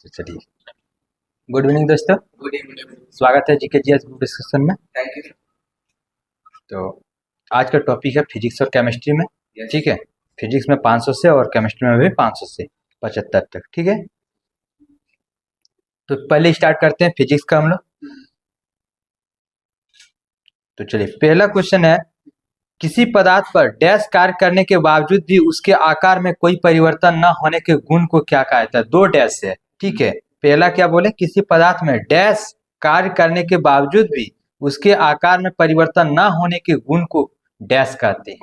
तो चलिए, good evening दोस्तों। Good evening. स्वागत है जीके जीएस ग्रुप डिस्कशन में। Thank you. तो आज का टॉपिक है फिजिक्स और केमिस्ट्री में। Yes. ठीक है, फिजिक्स में 500 से और केमिस्ट्री में भी 500 से 75 तक। ठीक है, तो पहले स्टार्ट करते हैं फिजिक्स का हम लोग। तो चलिए, पहला क्वेश्चन है, किसी पदार्थ पर डैश कार्य करने के बावजूद भी उसके आकार में कोई परिवर्तन न होने के गुण को क्या कहा जाता है? दो डैश है। ठीक है, पहला क्या बोले, किसी पदार्थ में डैश कार्य करने के बावजूद भी उसके आकार में परिवर्तन न होने के गुण को डैश कहते हैं।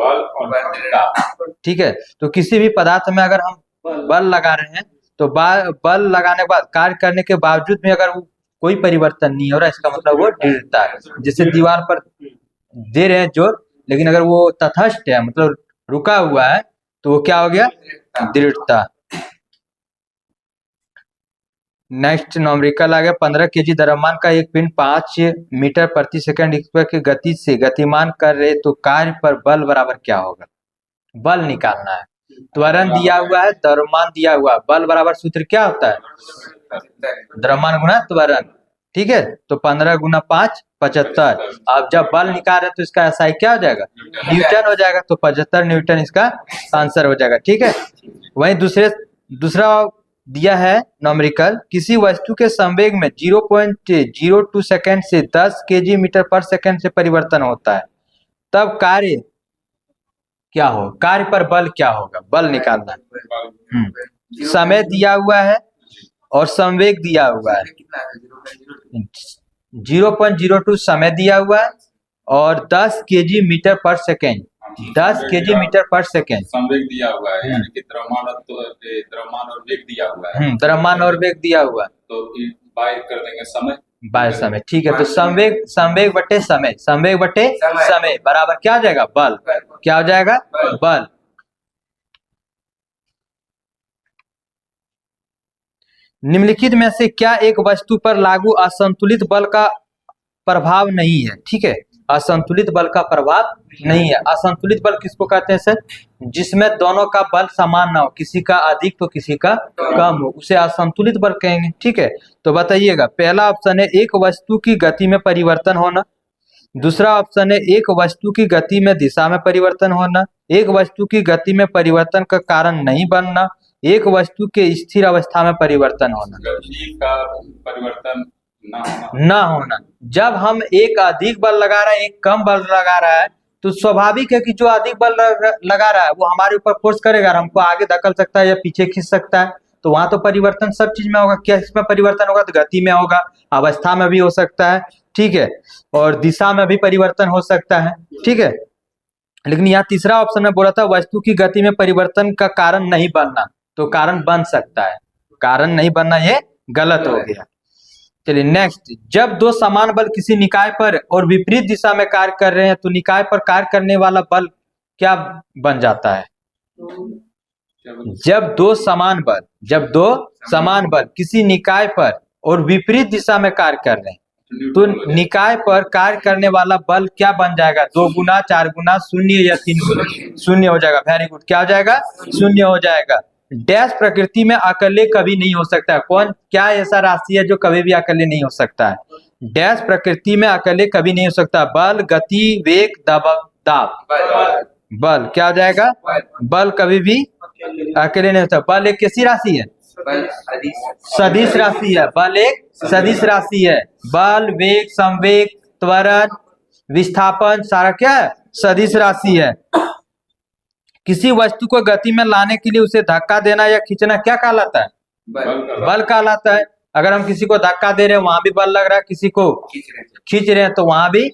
ठीक है, तो किसी भी पदार्थ में अगर हम बल लगा रहे हैं तो बल लगाने के बाद कार्य करने के बावजूद भी अगर वो कोई परिवर्तन नहीं हो रहा, इसका मतलब वो दृढ़ता है। जैसे दीवार पर दे रहे हैं जोर, लेकिन अगर वो तटस्थ है, मतलब रुका हुआ है, तो वो क्या हो गया? दृढ़ता। नेक्स्ट नॉमरिकल आ गया, 15 केजी द्रव्यमान का एक पिंड 5 मीटर प्रति सेकंड स्क्वायर की गति से गतिमान कर रहे, तो कार्य पर बल बराबर क्या होगा? बल निकालना है। त्वरण दिया हुआ है, द्रव्यमान दिया हुआ है, बल बराबर सूत्र क्या होता है? द्रव्यमान गुना त्वरण। ठीक है, तो 15 गुना 5 75। अब जब बल निकाल रहे तो इसका एसआई क्या हो जाएगा? न्यूटन हो जाएगा, तो 75 न्यूटन इसका आंसर हो जाएगा। ठीक है, वहीं दूसरा दिया है नॉमरिकल, किसी वस्तु के संवेग में 0.02 सेकंड से 10 केजी मीटर पर सेकंड से परिवर्तन होता है, तब कार्य क्या हो? कार्य पर बल क्या होगा? बल निकालना है। समय दिया हुआ है और संवेग दिया हुआ है। 0.02 समय दिया हुआ है और 10 केजी मीटर पर सेकेंड। 10 केजी मीटर पर सेकेंड संवेग दिया हुआ है, यानी कि द्रव्यमान और वेग दिया हुआ है। द्रव्यमान और वेग दिया हुआ है, तो बाय कर देंगे समय बाय समय। ठीक है, तो संवेग बटे समय बराबर क्या हो जाएगा? बल। क्या हो जाएगा? बल। निम्नलिखित में से क्या एक वस्तु पर लागू असंतुलित बल का प्रभाव नहीं है? ठीक है, असंतुलित बल का प्रभाव नहीं है। असंतुलित बल किसको कहते हैं सर? जिसमें दोनों का बल समान ना हो, किसी का अधिक तो किसी का कम हो, उसे असंतुलित बल कहेंगे। ठीक है, तो बताइएगा, पहला ऑप्शन है एक वस्तु की गति में परिवर्तन होना, दूसरा ऑप्शन है एक वस्तु की गति में दिशा में परिवर्तन होना, एक वस्तु की गति में परिवर्तन का कारण नहीं बनना, एक वस्तु के स्थिर अवस्था में परिवर्तन होना। गति का परिवर्तन ना होना। जब हम एक अधिक बल लगा रहा है, एक कम बल लगा रहा है, तो स्वाभाविक है कि जो अधिक बल लगा रहा है वो हमारे ऊपर फोर्स करेगा, हमको आगे धकेल सकता है या पीछे खींच सकता है। तो वहां तो परिवर्तन सब चीज में होगा। क्या इसमें परिवर्तन होगा? तो गति में होगा, अवस्था में भी हो सकता है। ठीक है, और दिशा में भी परिवर्तन हो सकता है। ठीक है, लेकिन यहाँ तीसरा ऑप्शन में बोला था वस्तु की गति में परिवर्तन का कारण नहीं बनना, तो कारण बन सकता है, कारण नहीं बनना ये गलत हो गया। चलिए नेक्स्ट, जब दो समान बल किसी निकाय पर और विपरीत दिशा में कार्य कर रहे हैं, तो निकाय पर कार्य करने वाला बल क्या बन जाता है? जब दो समान बल किसी निकाय पर और विपरीत दिशा में कार्य कर रहे हैं, तो निकाय पर कार्य करने वाला बल क्या बन जाएगा? 2 गुना, 4 गुना, 0 या 3 गुना? 0 हो जाएगा। Very good. क्या हो जाएगा? 0 हो जाएगा। डैश प्रकृति में अकेले कभी नहीं हो सकता है। कौन, क्या ऐसा राशि है जो कभी भी अकेले नहीं हो सकता है? डैश प्रकृति में अकेले कभी नहीं हो सकता। बल, गति, वेग, दाब। बल क्या हो जाएगा? बल कभी भी अकेले नहीं होता। बल एक कैसी राशि है? सदिश राशि है। बल एक सदिश राशि है। बल, वेग, संवेग, त्वरण, विस्थापन सारा क्या है? सदिश राशि है। किसी वस्तु को गति में लाने के लिए उसे धक्का देना या खींचना क्या कहलाता है? बल कहलाता है। अगर हम किसी को धक्का दे रहे हैं वहां भी बल लग रहा है, किसी को खींच रहे हैं तो वहां भी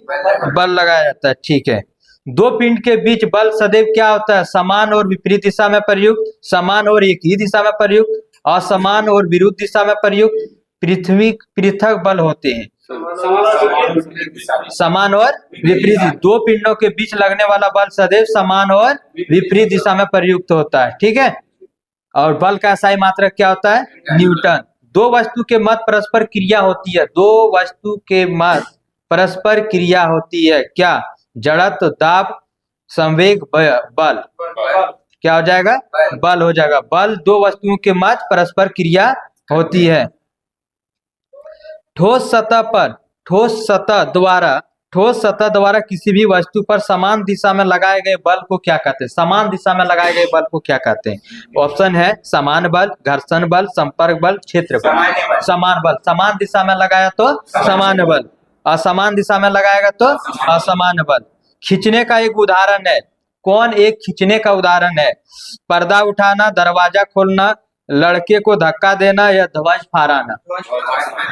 बल लगाया जाता है। ठीक है, दो पिंड के बीच बल सदैव क्या होता है? समान और विपरीत दिशा में प्रयुक्त, समान और एक ही दिशा में प्रयुक्त, असमान और विरुद्ध दिशा में प्रयुक्त, पृथक बल होते हैं। समान और विपरीत, दो पिंडों के बीच लगने वाला बल सदैव समान और विपरीत दिशा में प्रयुक्त होता है। ठीक है, और बल का SI मात्रक क्या होता है? न्यूटन। दो वस्तु के मध्य परस्पर क्रिया होती है। दो वस्तु के मध्य परस्पर क्रिया होती है। क्या? जड़त्व, दाब, संवेग, बल। क्या हो जाएगा? बल हो जाएगा। बल दो वस्तुओं के मध्य परस्पर क्रिया होती है। ठोस सतह द्वारा किसी भी वस्तु पर समान दिशा में लगाए गए बल को क्या कहते हैं? समान दिशा में लगाए गए बल को क्या कहते हैं? ऑप्शन है समान बल, घर्षण बल, संपर्क बल, क्षेत्र बल। समान बल, समान दिशा में लगाया तो समान बल, असमान दिशा में लगाएगा तो असमान बल। खींचने का एक उदाहरण है, कौन एक खींचने का उदाहरण है? पर्दा उठाना, दरवाजा खोलना, लड़के को धक्का देना या ध्वज फहराना।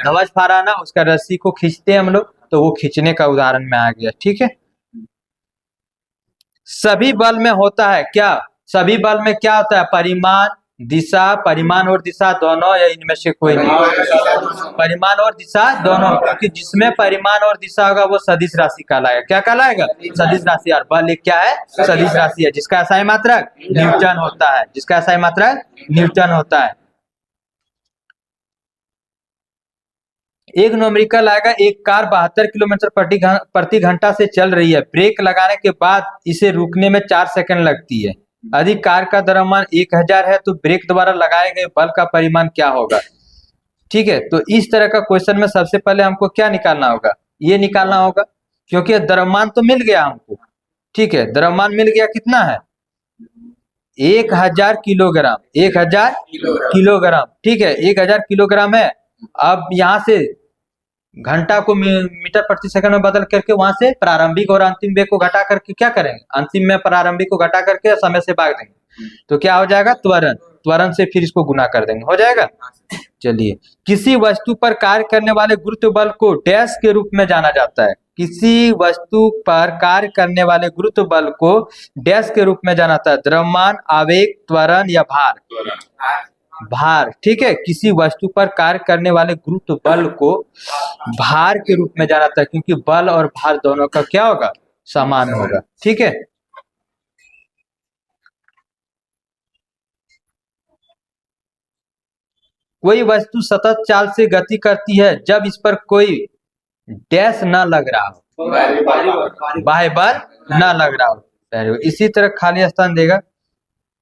ध्वज फहराना, उसका रस्सी को खींचते हैं हम लोग, तो वो खींचने का उदाहरण में आ गया। ठीक है। सभी बल में होता है क्या? सभी बल में क्या होता है? परिमाण, दिशा, परिमाण और दिशा दोनों, या इनमें से कोई नहीं? परिमाण और दिशा दोनों, क्योंकि जिसमें परिमाण और दिशा होगा वो सदिश राशि कहलाएगा। क्या कहलाएगा? सदिश राशि। और बल एक क्या है? सदिश राशि है, जिसका SI मात्रक न्यूटन होता है, जिसका SI मात्रक न्यूटन होता है। एक न्यूमेरिकल आएगा, एक कार 72 किलोमीटर प्रति घंटा से चल रही है। ब्रेक लगाने के बाद इसे रुकने में 4 सेकंड लगती है। यदि कार का द्रव्यमान 1000 है तो ब्रेक द्वारा लगाए गए बल का परिमाण क्या होगा? ठीक है। तो इस तरह का क्वेश्चन में सबसे पहले हमको क्या निकालना होगा? ये निकालना होगा, क्योंकि द्रव्यमान तो मिल गया हमको। ठीक है, द्रव्यमान मिल गया, कितना है? 1000 किलोग्राम। 1000 किलोग्राम। ठीक है, 1000 किलोग्राम है। अब यहाँ से घंटा को मीटर प्रति सेकंड में बदल करके वहां से प्रारंभिक और अंतिम वेग को घटा करके क्या करेंगे? अंतिम में प्रारंभिक को घटा करके समय से भाग देंगे, तो क्या हो जाएगा? त्वरण। त्वरण से फिर इसको गुना कर देंगे, हो जाएगा। चलिए, किसी वस्तु पर कार्य करने वाले गुरुत्व बल को डैश के रूप में जाना जाता है। किसी वस्तु पर कार्य करने वाले गुरुत्व बल को डैश के रूप में जाना जाता है? द्रव्यमान, आवेग, त्वरण या भार? भार। ठीक है, किसी वस्तु पर कार्य करने वाले गुरुत्व बल को भार के रूप में जाना जाता है, क्योंकि बल और भार दोनों का क्या होगा? समान होगा। ठीक है। कोई वस्तु सतत चाल से गति करती है जब इस पर कोई डैश न लग रहा हो, बाह्य बल न लग रहा हो। इसी तरह खाली स्थान देगा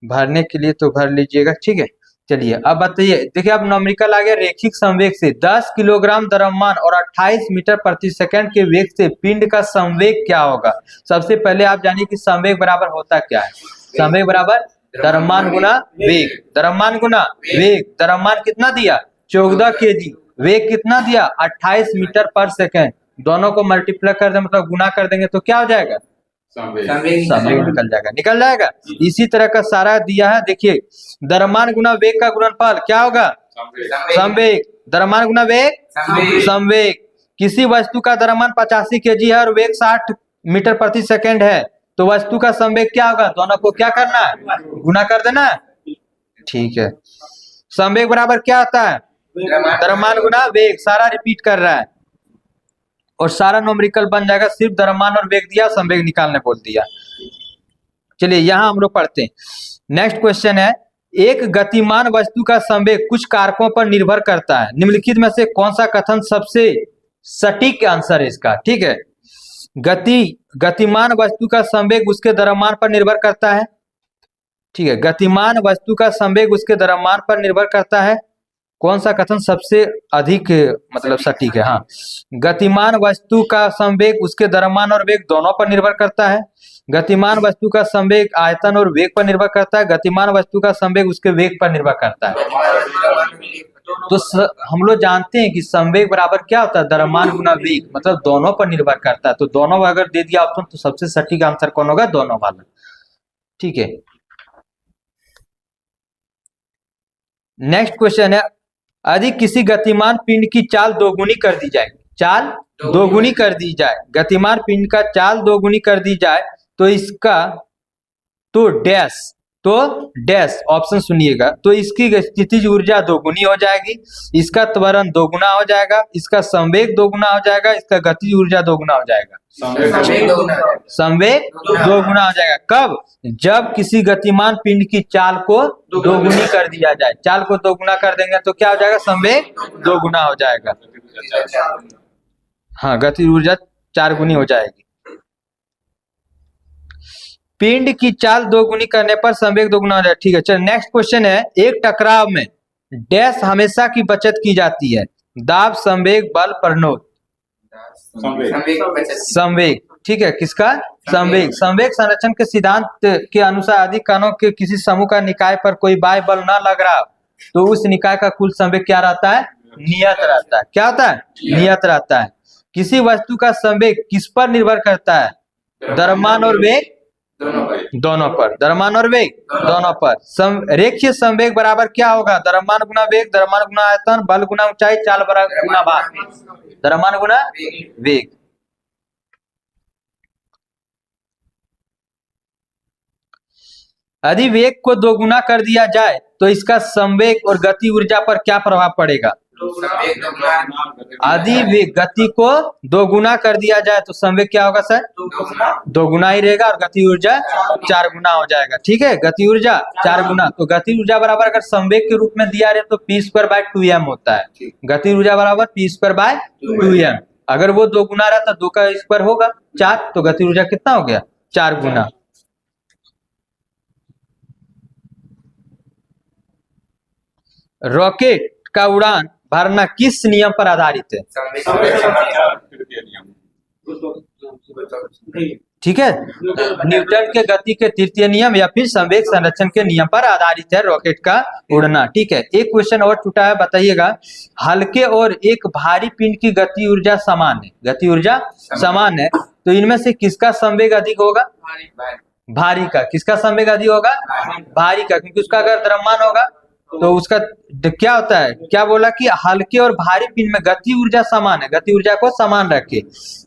भरने के लिए, तो भर लीजिएगा। ठीक है। चलिए, अब बताइए, देखिए अब न्यूमेरिकल आ गया। रेखिक संवेग से 10 किलोग्राम द्रव्यमान और 28 मीटर प्रति सेकंड के वेग से पिंड का संवेग क्या होगा? सबसे पहले आप जानिए कि संवेग बराबर होता क्या है। संवेग बराबर द्रव्यमान गुना वेग। द्रव्यमान गुना वेग। द्रव्यमान कितना दिया? 14 kg। वेग कितना दिया? 28 मीटर पर सेकंड। दोनों को मल्टीप्लाई कर दे, मतलब गुना कर देंगे, तो क्या हो जाएगा? संवेग निकल जाएगा। इसी तरह का सारा दिया है। देखिए, द्रव्यमान गुना वेग का गुणनफल क्या होगा? संवेग। द्रव्यमान गुना वेग संवेग। किसी वस्तु का द्रव्यमान 85 kg है और वेग 60 मीटर प्रति सेकंड है, तो वस्तु का संवेग क्या होगा? दोनों को क्या करना है? गुना कर देना है। ठीक है। संवेग बराबर क्या आता है? द्रव्यमान गुना वेग। सारा रिपीट कर रहा है और सारा न्यूमेरिकल बन जाएगा। सिर्फ द्रव्यमान और वेग दिया, संवेग निकालने बोल दिया। चलिए, यहां हम लोग पढ़ते हैं। नेक्स्ट क्वेश्चन है, एक गतिमान वस्तु का संवेग कुछ कारकों पर निर्भर करता है। निम्नलिखित में से कौन सा कथन सबसे सटीक आंसर है इसका? ठीक है। गतिमान वस्तु का संवेग उसके द्रव्यमान पर निर्भर करता है। ठीक है, गतिमान वस्तु का संवेग उसके द्रव्यमान पर निर्भर करता है। कौन सा कथन सबसे अधिक मतलब सटीक है? हाँ, गतिमान वस्तु का संवेग उसके द्रव्यमान और वेग दोनों पर निर्भर करता है। गतिमान वस्तु का संवेग आयतन और वेग पर निर्भर करता है। गतिमान वस्तु का संवेग उसके वेग पर निर्भर करता है। तो हम लोग जानते हैं कि संवेग बराबर क्या होता है? द्रव्यमान गुना वेग, मतलब दोनों पर निर्भर करता है। तो दोनों अगर दे दिया ऑप्शन, तो सबसे सटीक आंसर कौन होगा? दोनों वाला। ठीक है। नेक्स्ट क्वेश्चन है, यदि किसी गतिमान पिंड की चाल दोगुनी कर दी जाए, चाल दोगुनी कर दी जाए, गतिमान पिंड का चाल दोगुनी कर दी जाए, तो इसका तो डैश ऑप्शन सुनिएगा, तो इसकी स्थितिज ऊर्जा दोगुनी हो जाएगी, इसका त्वरण दोगुना हो जाएगा, इसका संवेग दोगुना हो जाएगा, इसका गतिज ऊर्जा दोगुना हो जाएगा। संवेग दोगुना हो जाएगा। कब? जब किसी गतिमान पिंड की चाल को दोगुनी कर दिया जाए। चाल को दोगुना कर देंगे तो क्या हो जाएगा? संवेग दोगुना हो जाएगा। हाँ, गतिज ऊर्जा 4 गुनी हो जाएगी। पिंड की चाल दोगुनी करने पर संवेग दोगुना हो जाएगा। ठीक है। चल, नेक्स्ट क्वेश्चन है, एक टकराव में डैश हमेशा की बचत की जाती है, दाब, संवेग, बल, प्रणोद। संवेग, ठीक है, किसका? संवेग। संवेग संरक्षण के सिद्धांत के अनुसार यदि कणों के किसी समूह का निकाय पर कोई बाह्य बल न लग रहा तो उस निकाय का कुल संवेग क्या रहता है? नियत रहता है। क्या होता है? नियत रहता है। किसी वस्तु का संवेग किस पर निर्भर करता है? द्रव्यमान और वेग दोनों पर। द्रव्यमान और वेग दोनों पर। रेखीय संवेग बराबर क्या होगा? द्रव्यमान गुना वेग, द्रव्यमान गुना आयतन, बल गुना ऊंचाई, चाल गुना भार। द्रव्यमान गुना वेग। यदि वेग को दोगुना कर दिया जाए तो इसका संवेग और गति ऊर्जा पर क्या प्रभाव पड़ेगा? यदि गति को दोगुना कर दिया जाए तो संवेग क्या होगा सर? दोगुना ही रहेगा और गति ऊर्जा 4 गुना हो जाएगा। ठीक है, गति ऊर्जा 4 गुना। तो गति ऊर्जा बराबर अगर संवेग के रूप में दिया रहे तो p²/2m होता है। गति ऊर्जा बराबर p²/2m। अगर वो 2 गुना रहा तो 2 का स्क्वायर होगा 4, तो गति ऊर्जा कितना हो गया? 4 गुना। रॉकेट का उड़ान भरना किस नियम पर आधारित है? ठीक है, न्यूटन के गति के तृतीय नियम या फिर संवेग संरक्षण के नियम पर आधारित है रॉकेट का उड़ना। ठीक है, एक क्वेश्चन और छूटा है, बताइएगा। हल्के और एक भारी पिंड की गति ऊर्जा समान है। गति ऊर्जा समान है तो इनमें से किसका संवेग अधिक होगा? भारी का। किसका संवेग अधिक होगा? भारी का, क्योंकि उसका अगर द्रव्यमान होगा तो उसका क्या होता है? क्या बोला कि हल्के और भारी पिंड में गति ऊर्जा समान है, गति ऊर्जा को समान रखे।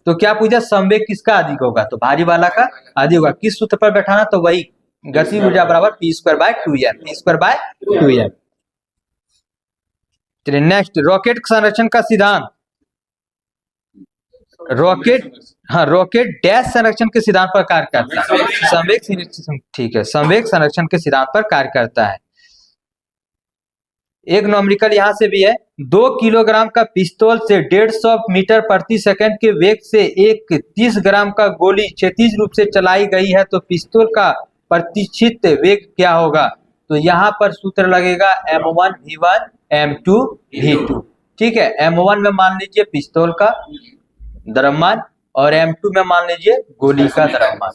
तो क्या पूछा? संवेग किसका अधिक होगा? तो भारी वाला का अधिक होगा। किस सूत्र पर बैठाना? तो वही गति ऊर्जा बराबर p²/2m। p²/2m। चलिए नेक्स्ट, रॉकेट संरक्षण का सिद्धांत। रॉकेट, हाँ, रॉकेट डैश संरक्षण के सिद्धांत पर कार्य करता है। संवेग, ठीक है, संवेग संरक्षण के सिद्धांत पर कार्य करता है। एक न्यूमेरिकल यहां से भी है। 2 किलोग्राम का पिस्तौल से 150 मीटर प्रति सेकंड के वेग से एक 30 ग्राम का गोली क्षैतिज रूप से चलाई गई है तो पिस्तौल का प्रतिष्ठित वेग क्या होगा? तो यहाँ पर सूत्र लगेगा m1 v1 m2 v2। ठीक है, m1 में मान लीजिए पिस्तौल का द्रव्यमान और m2 में मान लीजिए गोली का द्रव्यमान।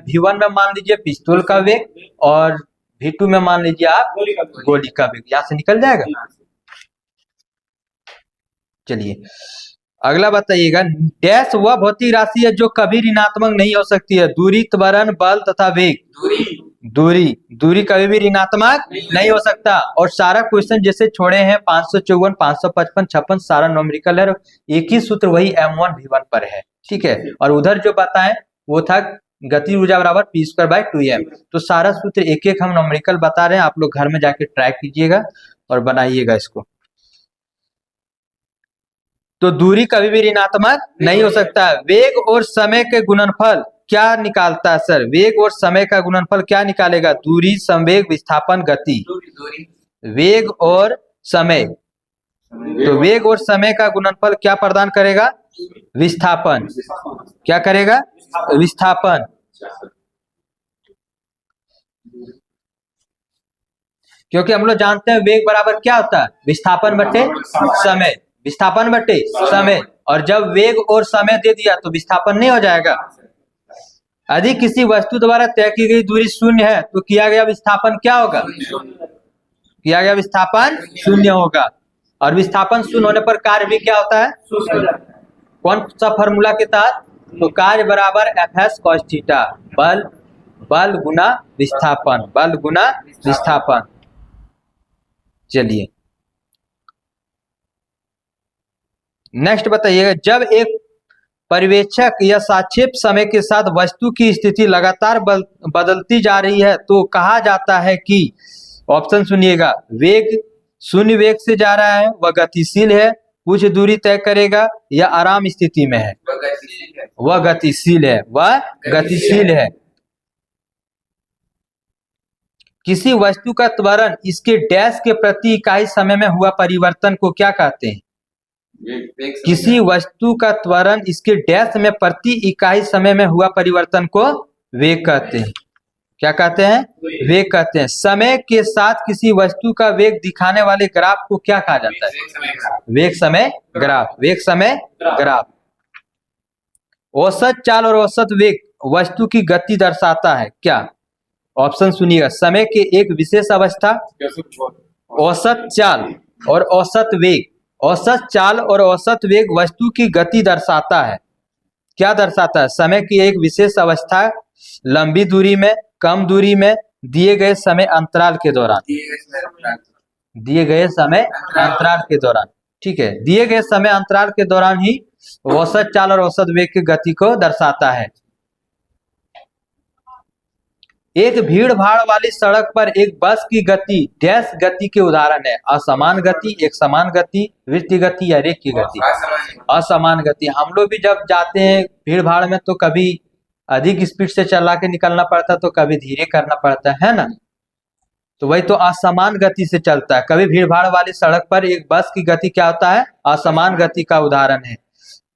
v1 में मान लीजिए पिस्तौल का वेग और v2 में मान लीजिए आप गोली का वेग। यहां से निकल जाएगा। चलिए अगला बताइएगा। डैश वह भौतिक राशि है जो कभी ऋणात्मक नहीं हो सकती है? दूरी, त्वरण, बल तथा वेग। दूरी कभी भी ऋणात्मक नहीं हो सकता। और सारा क्वेश्चन जैसे छोड़े हैं 554, 555, 56 सारा न्यूमेरिकल है। एक ही सूत्र वही m1 v1 पर है। ठीक है, और उधर जो बताएं वो था गति ऊर्जा बराबर p²/2m। तो सारा सूत्र एक एक हम न्यूमेरिकल बता रहे हैं, आप लोग घर में जाके ट्राई कीजिएगा और बनाइएगा इसको। तो दूरी कभी भी ऋणात्मक नहीं हो सकता है। वेग और समय के गुणनफल क्या निकालता है सर? वेग और समय का गुणनफल क्या निकालेगा? दूरी, संवेग, विस्थापन, गति। वेग और समय, तो वेग और समय का गुणनफल क्या प्रदान करेगा? विस्थापन। क्या करेगा? विस्थापन। क्योंकि हम लोग जानते हैं वेग बराबर क्या होता है? विस्थापन बटे समय। विस्थापन बटे समय, और जब वेग और समय दे दिया तो विस्थापन नहीं हो जाएगा। यदि किसी वस्तु द्वारा तय की गई दूरी 0 है तो किया गया विस्थापन क्या होगा? किया गया विस्थापन 0 होगा। और विस्थापन 0 होने पर कार्य भी क्या होता है? कौन सा फॉर्मूला के तहत? तो कार्य बराबर Fs cos थीटा। बल गुना विस्थापन, बल गुना विस्थापन। चलिए नेक्स्ट बताइएगा। जब एक पर्यवेक्षक या सापेक्ष समय के साथ वस्तु की स्थिति लगातार बदलती जा रही है तो कहा जाता है कि, ऑप्शन सुनिएगा, वेग 0 वेग से जा रहा है, वह गतिशील है, कुछ दूरी तय करेगा, या आराम स्थिति में है। वह गतिशील है, वह गतिशील है। किसी वस्तु का त्वरण इसके डैश के प्रति इकाई समय में हुआ परिवर्तन को क्या कहते हैं? किसी वस्तु का त्वरण इसके डैश में प्रति इकाई समय में हुआ परिवर्तन को वेग कहते हैं। क्या कहते हैं? वेग कहते हैं। समय के साथ किसी वस्तु का वेग दिखाने वाले ग्राफ को क्या कहा जाता है? वेग समय ग्राफ। वेग समय ग्राफ। औसत चाल और औसत वेग वस्तु की गति दर्शाता है। क्या? ऑप्शन सुनिएगा। समय के एक विशेष अवस्था, औसत चाल और औसत वेग। औसत चाल और औसत वेग वस्तु की गति दर्शाता है। क्या दर्शाता है? समय की एक विशेष अवस्था, लंबी दूरी में, कम दूरी में, दिए गए समय अंतराल के दौरान। दिए गए समय अंतराल के दौरान, ठीक है। दिए गए समय अंतराल के दौरान ही औसत चाल और औसत वेग की गति को दर्शाता है। एक भीड़ भाड़ वाली सड़क पर एक बस की गति डैश गति के उदाहरण है। असमान गति, एक समान गति, वृत्तीय गति या रेखीय गति। असमान गति। हम लोग भी जब जाते हैं भीड़ भाड़ में तो कभी अधिक स्पीड से चला के निकलना पड़ता है तो कभी धीरे करना पड़ता है ना। तो वही तो असमान गति से चलता है। कभी भीड़ भाड़ वाली सड़क पर एक बस की गति क्या होता है? असमान गति का उदाहरण है।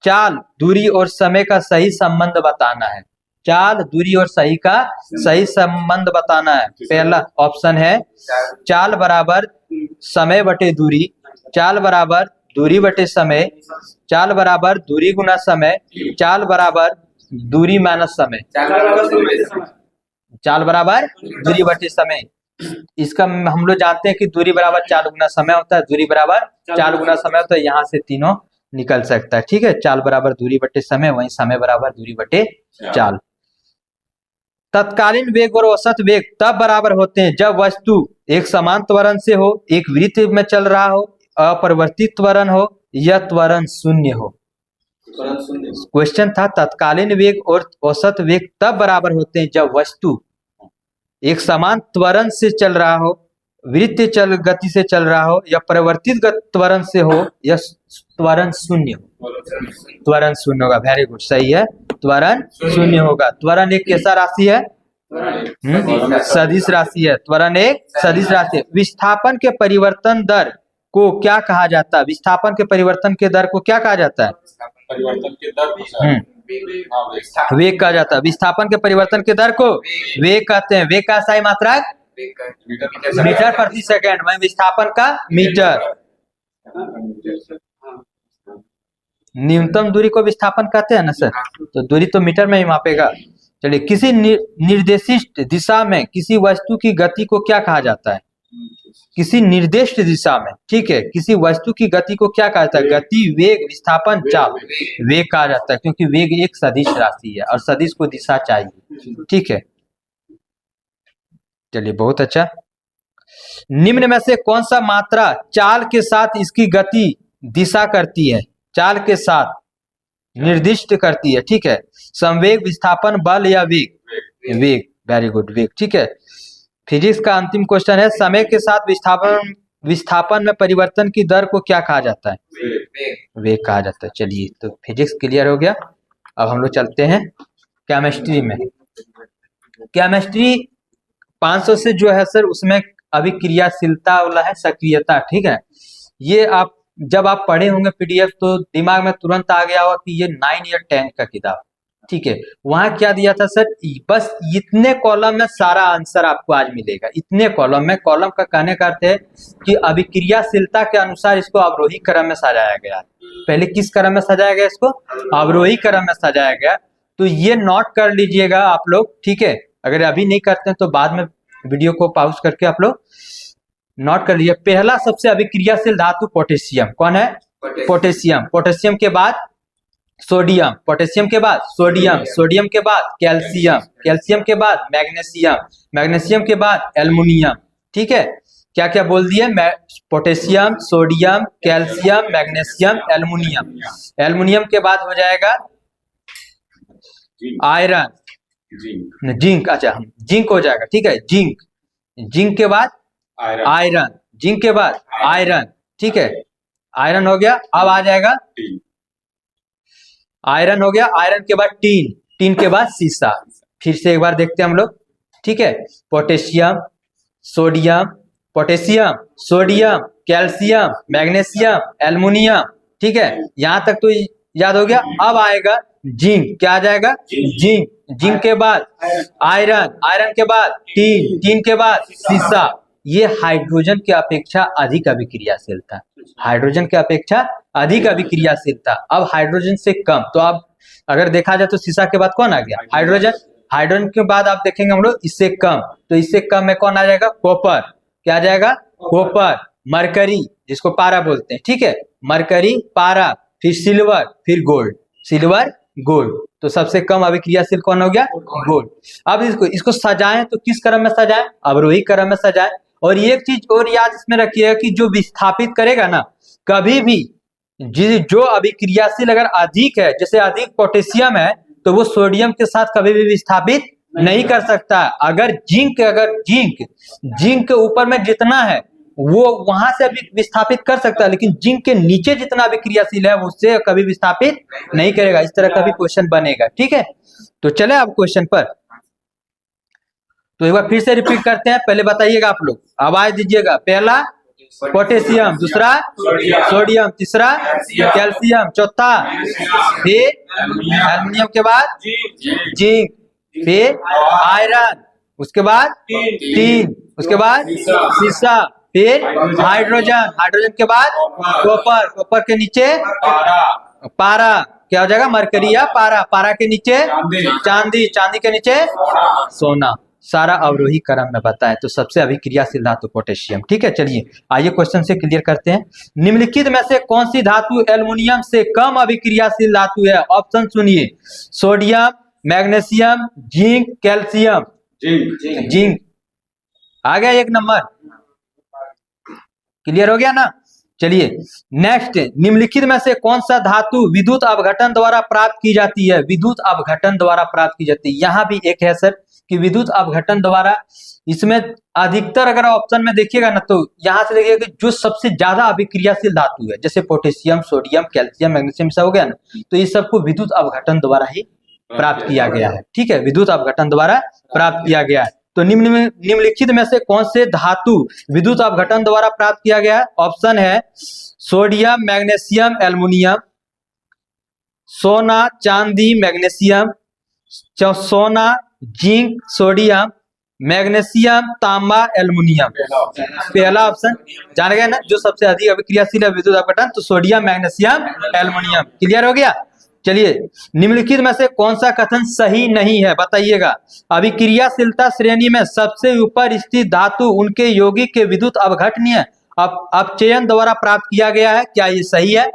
चाल, दूरी और समय का सही संबंध बताना है। चाल, दूरी और सही का सही संबंध बताना है। पहला ऑप्शन है चाल बराबर समय बटे दूरी, चाल बराबर दूरी बटे समय, चाल बराबर दूरी गुना समय, चाल बराबर दूरी माइनस समय। चाल बराबर दूरी बटे समय। इसका हम लोग जानते हैं कि दूरी बराबर चाल गुना समय होता है, दूरी बराबर चाल गुना समय होता है। यहाँ से तीनों निकल सकता है, ठीक है। चाल बराबर दूरी बटे समय, वहीं समय बराबर दूरी बटे चाल। तत्कालीन वेग और औसत वेग तब बराबर होते हैं जब वस्तु एक समान त्वरण से हो, एक वृत्त में चल रहा हो, अपरिवर्तित त्वरण हो या त्वरण शून्य हो। क्वेश्चन था तत्कालीन वेग और औसत वेग तब बराबर होते हैं जब वस्तु एक समान त्वरण से चल रहा हो, वृत्तीय चल गति से चल रहा हो या परिवर्तित त्वरण से हो या त्वरण शून्य हो। त्वरण शून्य होगा। वेरी गुड, सही है। त्वरण शून्य होगा। त्वरण एक कैसा राशि है? सदिश राशि है। त्वरण एक सदिश राशि है। विस्थापन के परिवर्तन दर को क्या कहा जाता है? विस्थापन के परिवर्तन के दर को क्या कहा जाता है? परिवर्तन के दर वेग कहा जाता है। विस्थापन के परिवर्तन के दर को वेग कहते हैं। वेग का सही मात्रक मीटर प्रति सेकंड, वहीं विस्थापन का मीटर। न्यूनतम दूरी को विस्थापन कहते हैं ना सर, तो दूरी तो मीटर में ही मापेगा। चलिए, किसी निर्देशित दिशा में किसी वस्तु की गति को क्या कहा जाता है? किसी निर्दिष्ट दिशा में, ठीक है, किसी वस्तु की गति को क्या कहा जाता है? गति, वेग, विस्थापन, चाल। वेग कहा जाता है क्योंकि वेग एक सदिश राशि है और सदिश को दिशा चाहिए, ठीक है। चलिए, बहुत अच्छा। निम्न में से कौन सा मात्रा चाल के साथ इसकी गति दिशा करती है? चाल के साथ निर्दिष्ट करती है, ठीक है। संवेग, विस्थापन, बल या वेग? वेग। वेरी गुड, वेग, ठीक है। फिजिक्स का अंतिम क्वेश्चन है समय के साथ विस्थापन में परिवर्तन की दर को क्या कहा जाता है? वेग कहा जाता है। चलिए, तो फिजिक्स क्लियर हो गया। अब हम लोग चलते हैं केमिस्ट्री में। केमिस्ट्री 500 से जो है सर उसमें अभी क्रियाशीलता वाला है, सक्रियता, ठीक है। ये आप जब आप पढ़े होंगे पीडीएफ तो दिमाग में तुरंत आ गया होगा कि ये 9 या 10 का किताब, ठीक है। वहां क्या दिया था सर? बस इतने कॉलम में सारा आंसर आपको आज मिलेगा। इतने कॉलम में, कॉलम का कहने का अर्थ है कि अभिक्रियाशीलता के अनुसार इसको अवरोही क्रम में सजाया गया। पहले किस क्रम में सजाया गया? इसको अवरोही क्रम में सजाया गया। तो ये नोट कर लीजिएगा आप लोग, ठीक है। अगर अभी नहीं करते हैं तो बाद में वीडियो को पॉज करके आप लोग नोट कर लीजिए। पहला सबसे अभिक्रियाशील धातु पोटेशियम। कौन है? पोटेशियम। पोटेशियम के बाद सोडियम, पोटेशियम के बाद सोडियम, सोडियम के बाद कैल्शियम, कैल्शियम के बाद मैग्नीशियम, मैग्नीशियम के बाद एल्युमिनियम, ठीक है। क्या क्या बोल दिए? Potassium, sodium, calcium, magnesium, aluminium. Aluminium के बाद हो जाएगा आयरन, जिंक। अच्छा, जिंक हो जाएगा, ठीक है। जिंक, जिंक के बाद आयरन, जिंक के बाद आयरन, ठीक है। आयरन हो गया। अब आ जाएगा आयरन हो गया। आयरन के बाद टीन, टीन के बाद सीसा। फिर से एक बार देखते हैं हम लोग, ठीक है। Potassium, sodium, potassium, sodium, calcium, magnesium, aluminium, ठीक है। यहां तक तो याद हो गया। अब आएगा जिंक। क्या आ जाएगा? जिंक। जिंक के बाद आयरन, आयरन के बाद टीन, टीन के बाद सीसा। ये हाइड्रोजन की अपेक्षा अधिक अभिक्रियाशील था, हाइड्रोजन की अपेक्षा अधिक अभिक्रियाशील था। अब हाइड्रोजन से कम, तो अब अगर देखा जाए तो सीसा के बाद कौन आ गया? हाइड्रोजन। हाइड्रोजन के बाद आप देखेंगे हम लोग इससे कम, तो इससे कम में कौन आ जाएगा? कॉपर। क्या आ जाएगा? कॉपर। मरकरी, जिसको पारा बोलते हैं, ठीक है, मरकरी, पारा, फिर सिल्वर, फिर गोल्ड, सिल्वर, गोल्ड। तो सबसे कम अभिक्रियाशील कौन हो गया? गोल्ड। अब इसको सजाएं तो किस क्रम में सजाएं? अवरोही क्रम में सजाएं। और एक चीज और याद इसमें रखिएगा कि जो विस्थापित करेगा ना, कभी भी जो अभिक्रियाशील अगर अधिक है, जैसे अधिक पोटेशियम है, तो वो सोडियम के साथ कभी भी विस्थापित नहीं कर सकता। अगर जिंक के ऊपर में जितना है वो वहां से अभी विस्थापित कर सकता है, लेकिन जिंक के नीचे जितना अभिक्रियाशील है उससे कभी विस्थापित नहीं करेगा। इस तरह का भी क्वेश्चन बनेगा, ठीक है। तो चले अब क्वेश्चन पर, तो एक बार फिर से रिपीट करते हैं। पहले बताइएगा आप लोग, आवाज दीजिएगा। पहला पोटेशियम, दूसरा सोडियम, तीसरा कैल्शियम, चौथा फिर एल्युमिनियम के बाद जिंक, फिर आयरन, उसके बाद टीन, उसके बाद सीसा, फिर हाइड्रोजन, हाइड्रोजन के बाद कॉपर, कॉपर के नीचे पारा, क्या हो जाएगा? मरकरी या पारा, पारा के नीचे चांदी, चांदी के नीचे सोना। सारा अवरोही क्रम में बताए। तो सबसे अभिक्रियाशील धातु पोटेशियम, ठीक है। चलिए आइए क्वेश्चन से क्लियर करते हैं। निम्नलिखित में से कौन सी धातु एल्युमिनियम से कम अभिक्रियाशील धातु है? ऑप्शन सुनिए, sodium, magnesium, zinc, calcium. Zinc आ गया एक नंबर, क्लियर हो गया ना। चलिए नेक्स्ट, निम्नलिखित में से कौन सा धातु विद्युत अपघटन द्वारा प्राप्त की जाती है? विद्युत अपघटन द्वारा प्राप्त की जाती है। यहाँ भी एक है सर कि विद्युत अपघटन द्वारा, इसमें अधिकतर अगर ऑप्शन में देखिएगा ना, तो यहाँ से देखिएगा कि जो सबसे ज्यादा अभिक्रियाशील धातु है, जैसे पोटेशियम, सोडियम, कैल्शियम, मैग्नीशियम, सब हो गया ना, तो ये सबको विद्युत अपघटन द्वारा ही प्राप्त किया गया है, ठीक है, विद्युत अपघटन द्वारा प्राप्त किया गया है। तो निम्नलिखित में से कौन से धातु विद्युत अपघटन द्वारा प्राप्त किया गया है? ऑप्शन है सोडियम, मैग्नीशियम, एल्युमिनियम, सोना, चांदी, मैग्नीशियम, सोना, जिंक, सोडियम, मैग्नीशियम, तांबा, एल्युमिनियम। पहला ऑप्शन जान गए ना, जो सबसे अधिक अभिक्रियाशील है विद्युत अपघटन, तो सोडियम, मैग्नीशियम, एल्युमिनियम। क्लियर हो गया। चलिए निम्नलिखित में से कौन सा कथन सही नहीं है? बताइएगा। अभिक्रियाशीलता श्रेणी में सबसे ऊपर स्थित धातु उनके यौगिक के विद्युत अपघटनीय अपचयन द्वारा प्राप्त किया गया है। क्या ये सही है?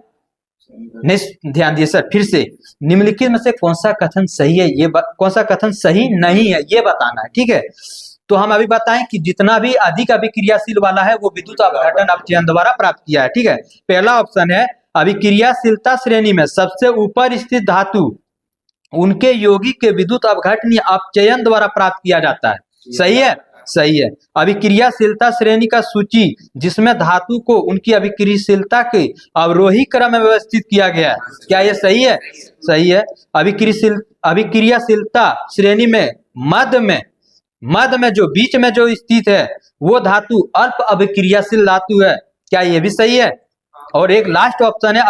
ध्यान दिए सर, फिर से निम्नलिखित में से कौन सा कथन सही है, ये कौन सा कथन सही नहीं है, ये बताना है, ठीक है। तो हम अभी बताएं कि जितना भी अधिक अभिक्रियाशील वाला है वो विद्युत अपघटन अपचयन द्वारा प्राप्त किया है, ठीक है। पहला ऑप्शन है अभिक्रियाशीलता श्रेणी में सबसे ऊपर स्थित धातु उनके यौगिक के विद्युत अपघटनीय अपचयन द्वारा प्राप्त किया जाता है। सही है? सही है। अभिक्रियाशीलता श्रेणी का सूची जिसमें धातु को उनकी अभिक्रियाशीलता के अवरोही क्रम में व्यवस्थित किया गया है। क्या ये सही है? सही है। अभिक्रियाशीलता श्रेणी में मध्य में जो बीच में जो स्थित है वो धातु अल्प अभिक्रियाशील धातु है। क्या ये भी सही है? और एक लास्ट ऑप्शन है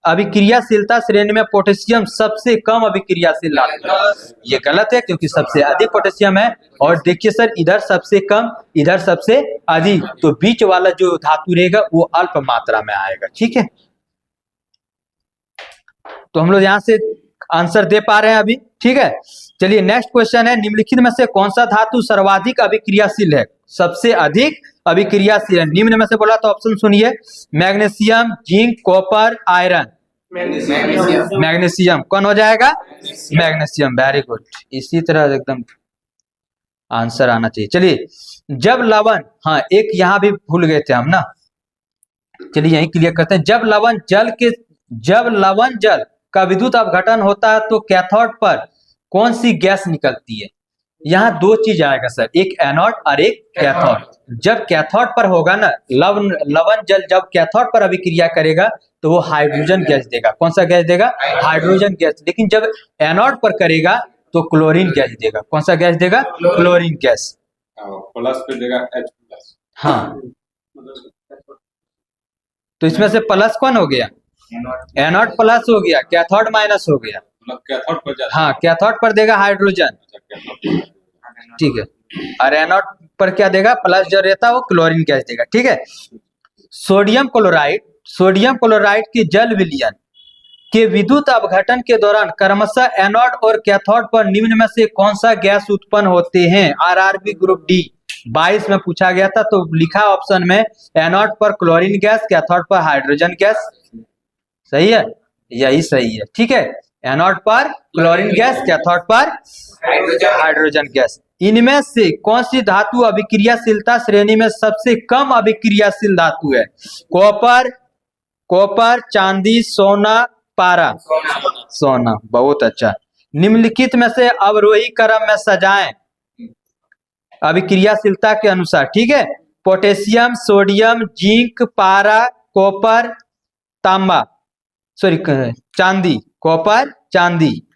अभिक्रियाशीलता श्रेणी में पोटेशियम सबसे कम अभिक्रियाशील धातु है। ये गलत है क्योंकि सबसे अधिक पोटेशियम है। और देखिए सर, इधर सबसे कम, इधर सबसे अधिक, तो बीच वाला जो धातु रहेगा वो अल्प मात्रा में आएगा, ठीक है। तो हम लोग यहाँ से आंसर दे पा रहे हैं अभी, ठीक है। चलिए नेक्स्ट क्वेश्चन है, निम्नलिखित में से कौन सा धातु सर्वाधिक अभिक्रियाशील है? सबसे अधिक अभिक्रियाशील है निम्न में से बोला तो ऑप्शन सुनिए, magnesium, zinc, copper, iron. Magnesium कौन हो जाएगा? मैग्नीशियम। वेरी गुड, इसी तरह एकदम आंसर आना चाहिए। चलिए जब लवण, हाँ एक यहाँ भी भूल गए थे हम ना, चलिए यही क्लियर करते हैं। जब लवण जल का विद्युत अपघटन होता है तो कैथोड पर कौन सी गैस निकलती है? यहाँ दो चीज आएगा सर, एक एनोड और एक कैथोड। जब कैथोड पर होगा ना, लवण जल जब कैथोड पर अभिक्रिया करेगा तो वो हाइड्रोजन गैस देगा। कौन सा गैस देगा? Hydrogen gas. लेकिन जब एनोड पर करेगा तो क्लोरीन गैस देगा। कौन सा गैस देगा? Chlorine gas. प्लस पे देगा H+। हाँ, तो इसमें से प्लस कौन हो गया? एनोड प्लस हो गया, कैथोड माइनस हो गया। मतलब कैथोड पर जाता हाँ, कैथोड पर देगा हाइड्रोजन, है, कैथोड पर। ठीक है, और एनोड पर क्या देगा, प्लस जो रहता है वो क्लोरीन गैस देगा, ठीक है। सोडियम क्लोराइड की जल विलयन के विद्युत अपघटन के दौरान क्रमशः एनोड और कैथोड पर निम्न में से कौन सा गैस उत्पन्न होते हैं? आरआरबी ग्रुप डी 22 में पूछा गया था, तो लिखा ऑप्शन में एनोड पर क्लोरीन गैस, कैथोड पर हाइड्रोजन गैस। सही है, यही सही है, ठीक है। एनोड पर क्लोरीन गैस, कैथोड पर हाइड्रोजन गैस। इनमें से कौन सी धातु अभिक्रियाशीलता श्रेणी में सबसे कम अभिक्रियाशील धातु है? कॉपर, चांदी, सोना, पारा। सोना, बहुत अच्छा। निम्नलिखित में से अवरोही क्रम में सजाएं अभिक्रियाशीलता के अनुसार, ठीक है। पोटेशियम, सोडियम, जिंक, पारा, कॉपर, तांबा, सॉरी चांदी, कॉपर, चांदी।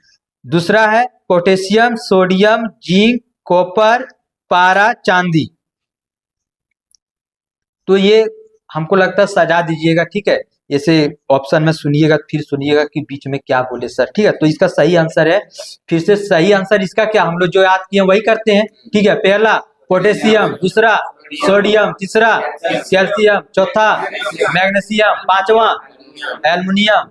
दूसरा है पोटेशियम, सोडियम, जिंक, कॉपर, पारा, चांदी। तो ये हमको लगता है सजा दीजिएगा, ठीक है। ऐसे ऑप्शन में सुनिएगा, फिर सुनिएगा कि बीच में क्या बोले सर, ठीक है। तो इसका सही आंसर है, फिर से सही आंसर इसका क्या, हम लोग जो याद किए वही करते हैं, ठीक है। पहला पोटेशियम, दूसरा सोडियम, तीसरा कैल्शियम, चौथा मैग्नीशियम, पांचवा एल्युमिनियम,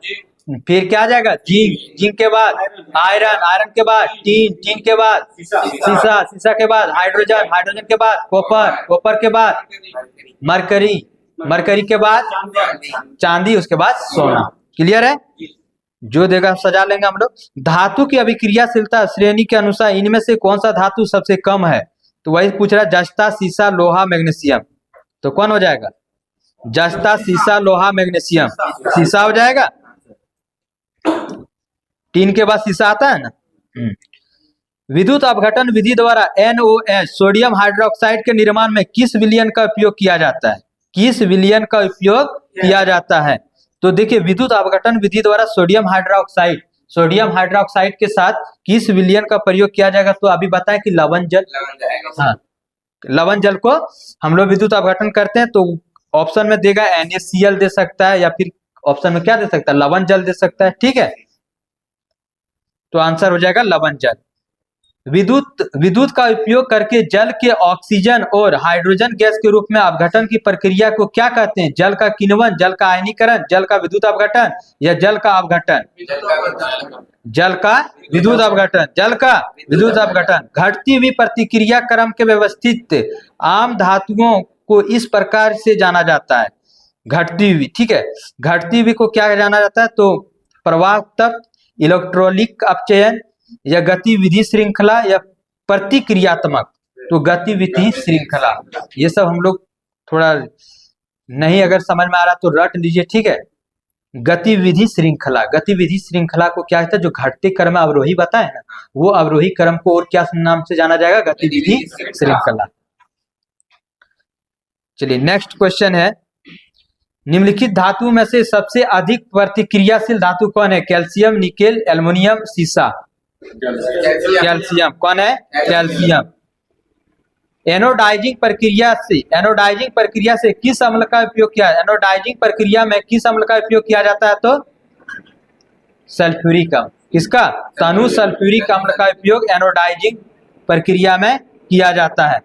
फिर क्या आ जाएगा जिंक के बाद आयरन के बाद टीन के बाद सीसा के बाद हाइड्रोजन के बाद कॉपर के बाद मरकरी के बाद चांदी, उसके बाद सोना। क्लियर है, जो देगा सजा लेंगे हम लोग। धातु की अभिक्रियाशीलता श्रेणी के अनुसार इनमें से कौन सा धातु सबसे कम है? तो वही पूछ रहा है, जस्ता, सीसा, लोहा, मैग्नीशियम। तो कौन हो जाएगा? जस्ता, सीसा, लोहा, मैग्नीशियम। सीसा हो जाएगा, टीन के बाद सीसा आता है ना। विद्युत अपघटन विधि द्वारा NOH सोडियम हाइड्रोक्साइड के निर्माण में किस विलयन का उपयोग किया जाता है? किस विलयन का उपयोग किया जाता है? तो देखिए, विद्युत अपघटन विधि द्वारा सोडियम हाइड्रोक्साइड के साथ किस विलयन का प्रयोग किया जाएगा? तो अभी बताएं कि लवण जल। हाँ, लवण जल को हम लोग विद्युत अपघटन करते हैं, तो ऑप्शन में देगा NaCl दे सकता है, या फिर ऑप्शन में क्या दे सकता है, लवण जल दे सकता है, ठीक है। तो आंसर हो जाएगा लवण जल। विद्युत का उपयोग करके जल के ऑक्सीजन और हाइड्रोजन गैस के रूप में अपघटन की प्रक्रिया को क्या कहते हैं? जल का किण्वन, जल का आयनीकरण, जल का विद्युत अपघटन, या जल का अपघटन? जल का विद्युत अपघटन, जल का विद्युत अपघटन। घटती हुई प्रतिक्रिया क्रम के व्यवस्थित आम धातुओं को इस प्रकार से जाना जाता है, घटती हुई, ठीक है। घटती हुई को क्या जाना जाता है? तो प्रवाह तत्व, इलेक्ट्रोलिक अपचयन, या गतिविधि श्रृंखला, या प्रतिक्रियात्मक। तो गतिविधि श्रृंखला, ये सब हम लोग थोड़ा नहीं अगर समझ में आ रहा तो रट लीजिए, ठीक है। गतिविधि श्रृंखला को क्या कहता है? जो घटते क्रम अवरोही बताए ना, वो अवरोही क्रम को और क्या नाम से जाना जाएगा? गतिविधि श्रृंखला। चलिए नेक्स्ट क्वेश्चन है, निम्नलिखित धातु में से सबसे अधिक प्रतिक्रियाशील धातु कौन है? कैल्शियम, निकेल, एल्युमिनियम, सीसा। कैल्शियम। कौन है? कैल्शियम। एनोडाइजिंग प्रक्रिया से किस अम्ल का उपयोग किया? एनोडाइजिंग प्रक्रिया में किस अम्ल का उपयोग किया जाता है? तो सल्फ्यूरिक अम्ल। किसका? तनु सल्फ्यूरिक अम्ल का उपयोग एनोडाइजिंग प्रक्रिया में किया जाता है।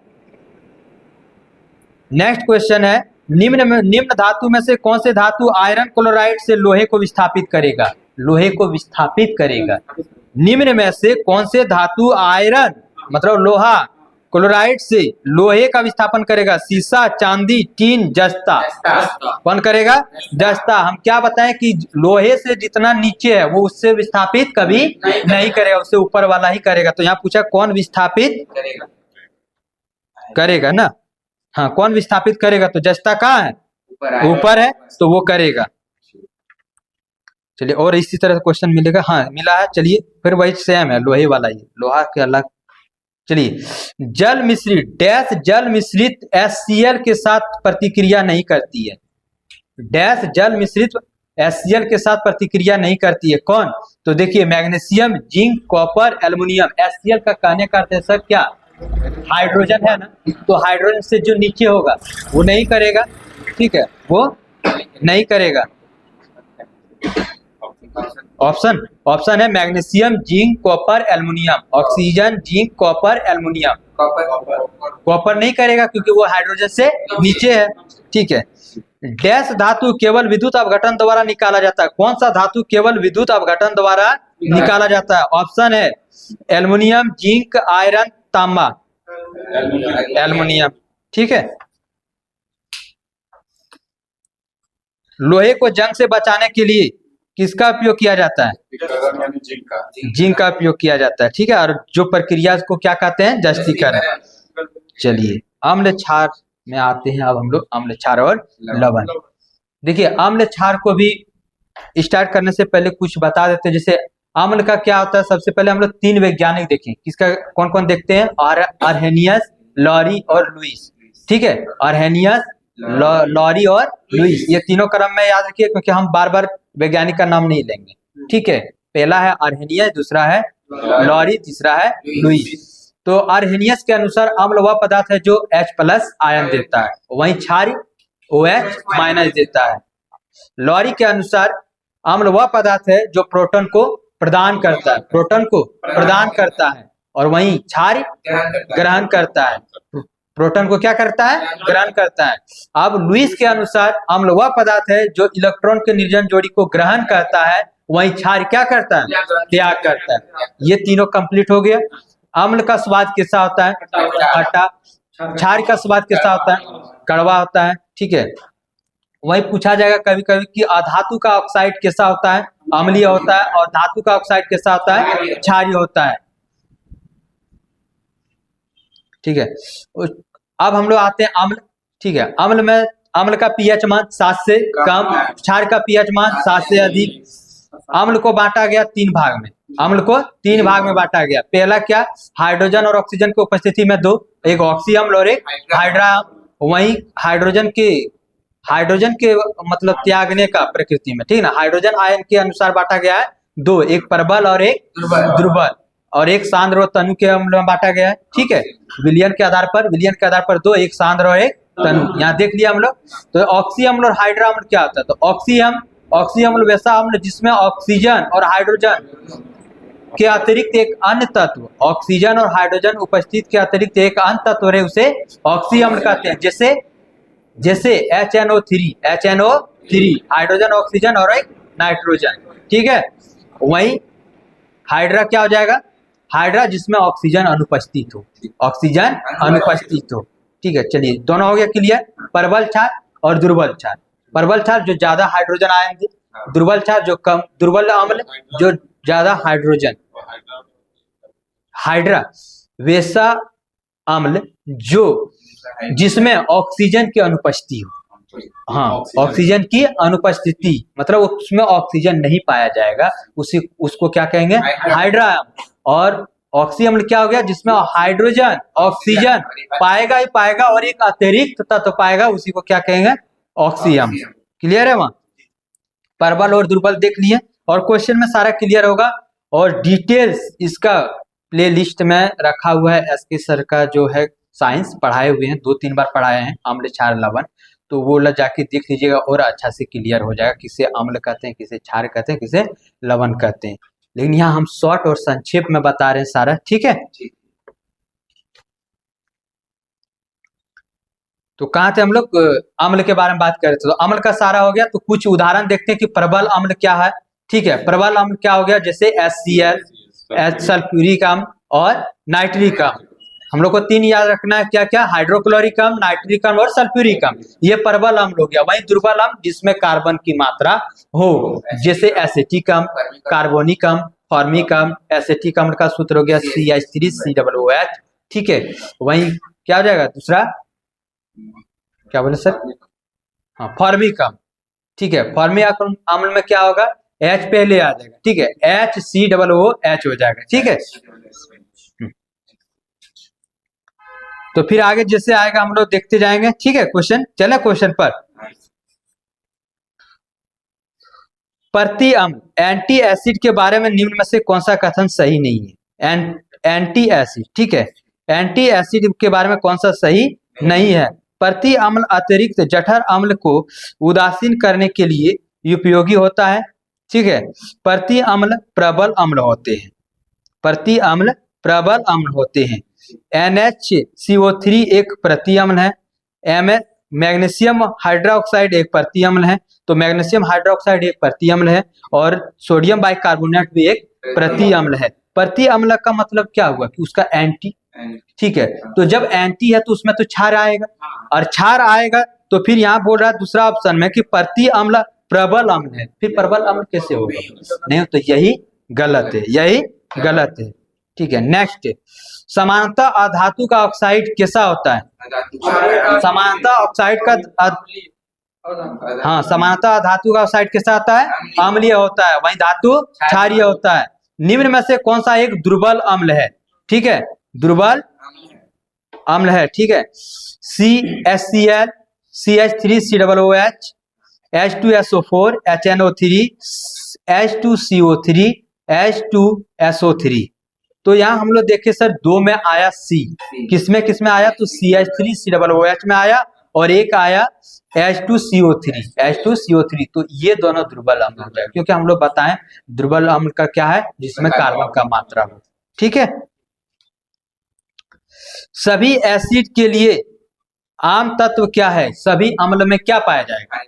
नेक्स्ट क्वेश्चन है, निम्न धातु में से कौन से धातु आयरन क्लोराइड से लोहे को विस्थापित करेगा? निम्न में से कौन से धातु आयरन मतलब लोहा क्लोराइड से लोहे का विस्थापन करेगा? सीसा, चांदी, टीन, जस्ता। कौन करेगा? जस्ता। हम क्या बताएं कि लोहे से जितना नीचे है वो उससे विस्थापित कभी नहीं करेगा, उससे ऊपर वाला ही करेगा। तो यहाँ पूछा कौन विस्थापित करेगा ना। हाँ, कौन विस्थापित करेगा? तो जस्ता कहाँ है? ऊपर है, तो वो करेगा। चलिए, और इसी तरह क्वेश्चन मिलेगा। हाँ, मिला है। चलिए, फिर वही सेम है, लोहे वाला ही, लोहा के अलग। चलिए, जल मिश्रित HCl के साथ प्रतिक्रिया नहीं करती है। जल मिश्रित HCl के साथ प्रतिक्रिया नहीं करती है। कौन? तो देखिए, magnesium, zinc, copper, aluminium. HCl का कहने का अर्थ है सर क्या? हाइड्रोजन है ना, तो हाइड्रोजन से जो नीचे होगा वो नहीं करेगा, ठीक है, वो नहीं करेगा। ऑप्शन ऑप्शन है magnesium, zinc, copper, aluminium. Oxygen, zinc, copper, aluminium. Copper नहीं करेगा क्योंकि वो हाइड्रोजन से नीचे है। ठीक है। डैश धातु केवल विद्युत अपघटन द्वारा निकाला जाता है। कौन सा धातु केवल विद्युत अपघटन द्वारा निकाला जाता है? ऑप्शन है एल्युमिनियम, जिंक, आयरन, तांबा। एल्युमिनियम। ठीक है। लोहे को जंग से बचाने के लिए किसका उपयोग किया जाता है? जिंक का उपयोग किया जाता है। ठीक है। और जो प्रक्रिया को क्या कहते हैं? जस्तीकरण। चलिए अम्ल क्षार में आते हैं अब हम लोग, अम्ल क्षार और लवण। देखिए अम्ल क्षार को भी स्टार्ट करने से पहले कुछ बता देते हैं। जैसे अम्ल का क्या होता है, सबसे पहले हम लोग 3 वैज्ञानिक देखें। किसका कौन कौन देखते हैं? अर्हेनियस, लॉरी और लुईस। ठीक है। अर्हेनियस, लॉरी और लुईस, ये तीनों क्रम में याद रखिए क्योंकि हम बार बार वैज्ञानिक का नाम नहीं लेंगे। ठीक है। पहला है अर्हेनियस, दूसरा है लॉरी, तीसरा है लुईस। तो अर्हेनियस के अनुसार अम्ल वह पदार्थ है जो H+ आयन देता है, वहीं क्षार OH- देता है। लॉरी के अनुसार अम्ल वह पदार्थ है जो प्रोटॉन को प्रदान करता है, प्रोटॉन को प्रदान करता है, और वहीं क्षार ग्रहण करता है। प्रोटॉन को क्या करता है? ग्रहण करता है। अब लुईस के अनुसार अम्ल वह पदार्थ है जो इलेक्ट्रॉन के निर्जन जोड़ी को ग्रहण करता है, वहीं क्षार क्या करता है? त्याग करता है। ये तीनों कंप्लीट हो गया। अम्ल का स्वाद कैसा होता है? खट्टा। क्षार का स्वाद कैसा होता है? कड़वा होता है। ठीक है। वही पूछा जाएगा कभी कभी कि अधातु का ऑक्साइड कैसा होता है? अम्लीय होता है। और धातु का ऑक्साइड कैसा होता है? क्षारीय होता है। ठीक है। अब हम लोग आते हैं अम्ल। ठीक है। अम्ल में अम्ल का पीएच मान 7 से कम, क्षार का पीएच मान 7 से अधिक। अम्ल को बांटा गया 3 भाग में। अम्ल को 3 भाग में बांटा गया। पहला क्या? हाइड्रोजन और ऑक्सीजन की उपस्थिति में 2, एक ऑक्सी अम्ल और एक हाइड्रा अम्ल। वहीं हाइड्रोजन के मतलब त्यागने का प्रकृति में, ठीक है ना, हाइड्रोजन आयन के अनुसार बांटा गया है 2, एक प्रबल और एक दुर्बल, और एक सांद्र और तनु के अम्ल में बांटा गया है। ठीक है। विलयन के आधार पर 2, एक सांद्र और एक तनु। यहाँ देख लिया हम लोग। तो ऑक्सी अम्ल और हाइड्रा अम्ल क्या होता है? तो ऑक्सी अम्ल वैसा अम्ल जिसमें ऑक्सीजन और हाइड्रोजन के अतिरिक्त एक अन्य तत्व, ऑक्सीजन और हाइड्रोजन उपस्थित के अतिरिक्त एक अन्य तत्व है, उसे ऑक्सी अम्ल कहते हैं। जैसे HNO3, हाइड्रोजन, ऑक्सीजन और एक नाइट्रोजन। ठीक है। वहीं हाइड्रा क्या हो जाएगा? हाइड्रा जिसमें ऑक्सीजन अनुपस्थित हो। ठीक है। चलिए दोनों हो गया क्लियर। प्रबल क्षार और दुर्बल क्षार। प्रबल क्षार जो ज्यादा हाइड्रोजन आयन दे, दुर्बल क्षार जो कम, दुर्बल अम्ल जो ज्यादा हाइड्रोजन। हाइड्रा वैसा अम्ल जो जिसमें ऑक्सीजन की अनुपस्थिति हो। हाँ, ऑक्सीजन की अनुपस्थिति मतलब उसमें ऑक्सीजन नहीं पाया जाएगा, उसको क्या कहेंगे? हाइड्रा अम्ल। और ऑक्सी अम्ल क्या हो गया? जिसमें हाइड्रोजन ऑक्सीजन पाएगा ही पाएगा और एक अतिरिक्त तत्व पाएगा, उसी को क्या कहेंगे? ऑक्सी अम्ल। क्लियर है? वहां प्रबल और दुर्बल देख लिए, और क्वेश्चन में सारा क्लियर होगा। और डिटेल्स इसका प्ले लिस्ट में रखा हुआ है। एसके सर का जो है साइंस पढ़ाए हुए हैं, 2-3 बार पढ़ाए हैं अम्ल, क्षार, लवण। तो वो जाके देख लीजिएगा और अच्छा से क्लियर हो जाएगा किसे अम्ल कहते हैं, किसे क्षार कहते हैं, किसे लवण कहते हैं। लेकिन यहाँ हम शॉर्ट और संक्षेप में बता रहे हैं सारा। ठीक है। तो कहाँ थे हम लोग? अम्ल के बारे में बात कर रहे थे। तो अम्ल का सारा हो गया। तो कुछ उदाहरण देखते हैं कि प्रबल अम्ल क्या है। ठीक है। प्रबल अम्ल क्या हो गया? जैसे HCl, सल्फ्यूरिक अम्ल और नाइट्रिक अम्ल। हम लोग को 3 याद रखना है। क्या क्या? हाइड्रोक्लोरिक अम्ल, नाइट्रिक अम्ल और सल्फ्यूरिक अम्ल। ये प्रबल अम्ल हो गया। वहीं दुर्बल अम्ल जिसमें कार्बन की मात्रा हो, जैसे एसिटिक अम्ल, कार्बोनिक अम्ल, फॉर्मिक अम्ल। एसिटिक अम्ल का सूत्र हो गया CH3COOH। ठीक है। वहीं क्या हो जाएगा? दूसरा क्या बोले सर? हाँ, फॉर्मिक अम्ल। ठीक है। फॉर्मिक अम्ल में क्या होगा? H पहले आ जाएगा। ठीक है। HCOOH हो जाएगा। ठीक है। तो फिर आगे जैसे आएगा हम लोग देखते जाएंगे। ठीक है। क्वेश्चन चले। क्वेश्चन पर प्रति अम्ल एंटी एसिड के बारे में निम्न में से कौन सा कथन सही नहीं है? Anti acid. ठीक है। एंटी एसिड के बारे में कौन सा सही नहीं है? प्रति अम्ल अतिरिक्त जठर अम्ल को उदासीन करने के लिए उपयोगी होता है। ठीक है। प्रति अम्ल प्रबल अम्ल होते हैं, प्रति अम्ल प्रबल अम्ल होते हैं। NaCO3 एक प्रति अम्ल है। मैग्नीशियम हाइड्रोक्साइड एक प्रति अम्ल है, तो मैग्नीशियम हाइड्रोक्साइड एक प्रति अम्ल है, और सोडियम बाइकार्बोनेट भी एक प्रति अम्ल है। प्रति अम्ल का मतलब क्या हुआ कि उसका एंटी, ठीक है। तो जब एंटी है तो उसमें तो क्षार आएगा, और क्षार आएगा तो फिर यहाँ बोल रहा है दूसरा ऑप्शन में कि प्रति अम्ल प्रबल अम्ल है, फिर प्रबल अम्ल कैसे होगा? नहीं, तो यही गलत है, यही गलत है, ठीक है। नेक्स्ट, समानता अधातु का ऑक्साइड कैसा होता है? समानता ऑक्साइड का हाँ, समानता धातु का ऑक्साइड कैसा होता है? अम्लीय होता है, वहीं धातु क्षारीय होता है। निम्न में से कौन सा एक दुर्बल अम्ल है? ठीक है, दुर्बल अम्ल है, ठीक है। CHCl, CH3COOH, H2SO4, HNO3, H2CO3, H2SO3। तो यहाँ हम लोग देखे सर, दो में आया C, किसमें किसमें आया? तो CH3COOH में आया, और एक आया H2CO3। तो ये दोनों दुर्बल अम्ल हो जाएगा, क्योंकि हम लोग बताएं दुर्बल अम्ल का क्या है? जिसमें कार्बन का मात्रा हो, ठीक है। सभी एसिड के लिए आम तत्व क्या है? सभी अम्ल में क्या पाया जाएगा?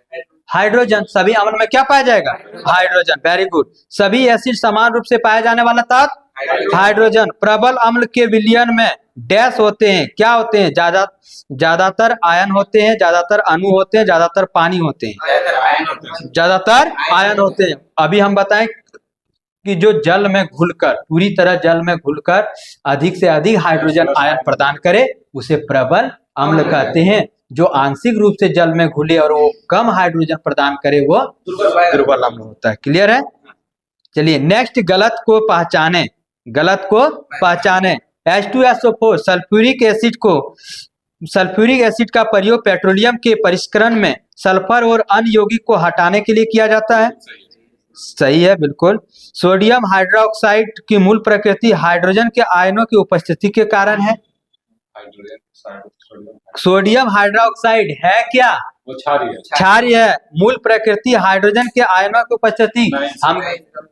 हाइड्रोजन। सभी अम्ल में क्या पाया जाएगा? Hydrogen, very good. सभी एसिड समान रूप से पाया जाने वाला तत्व हाइड्रोजन। प्रबल अम्ल के विलयन में डैश होते हैं, क्या होते हैं? ज्यादातर आयन होते हैं, ज्यादातर अणु होते हैं, ज्यादातर पानी होते हैं, ज्यादातर आयन होते हैं। अभी हम बताएं कि जो जल में घुलकर, पूरी तरह जल में घुलकर अधिक से अधिक हाइड्रोजन आयन प्रदान करे उसे प्रबल अम्ल कहते हैं। जो आंशिक रूप से जल में घुले और वो कम हाइड्रोजन प्रदान करे वो दुर्बल अम्ल होता है। क्लियर है? चलिए नेक्स्ट, गलत को पहचाने, गलत को पहचाने। H2SO4 सल्फ्यूरिक एसिड का प्रयोग पेट्रोलियम के परिष्करण में सल्फर और अन्य यौगिक को हटाने के लिए किया जाता है। सही है, बिल्कुल। सोडियम हाइड्रोक्साइड की मूल प्रकृति हाइड्रोजन के आयनों की उपस्थिति के कारण है। सोडियम हाइड्रोक्साइड है क्या? वो क्षारीय है। मूल प्रकृति हाइड्रोजन के आयनों की उपस्थिति हम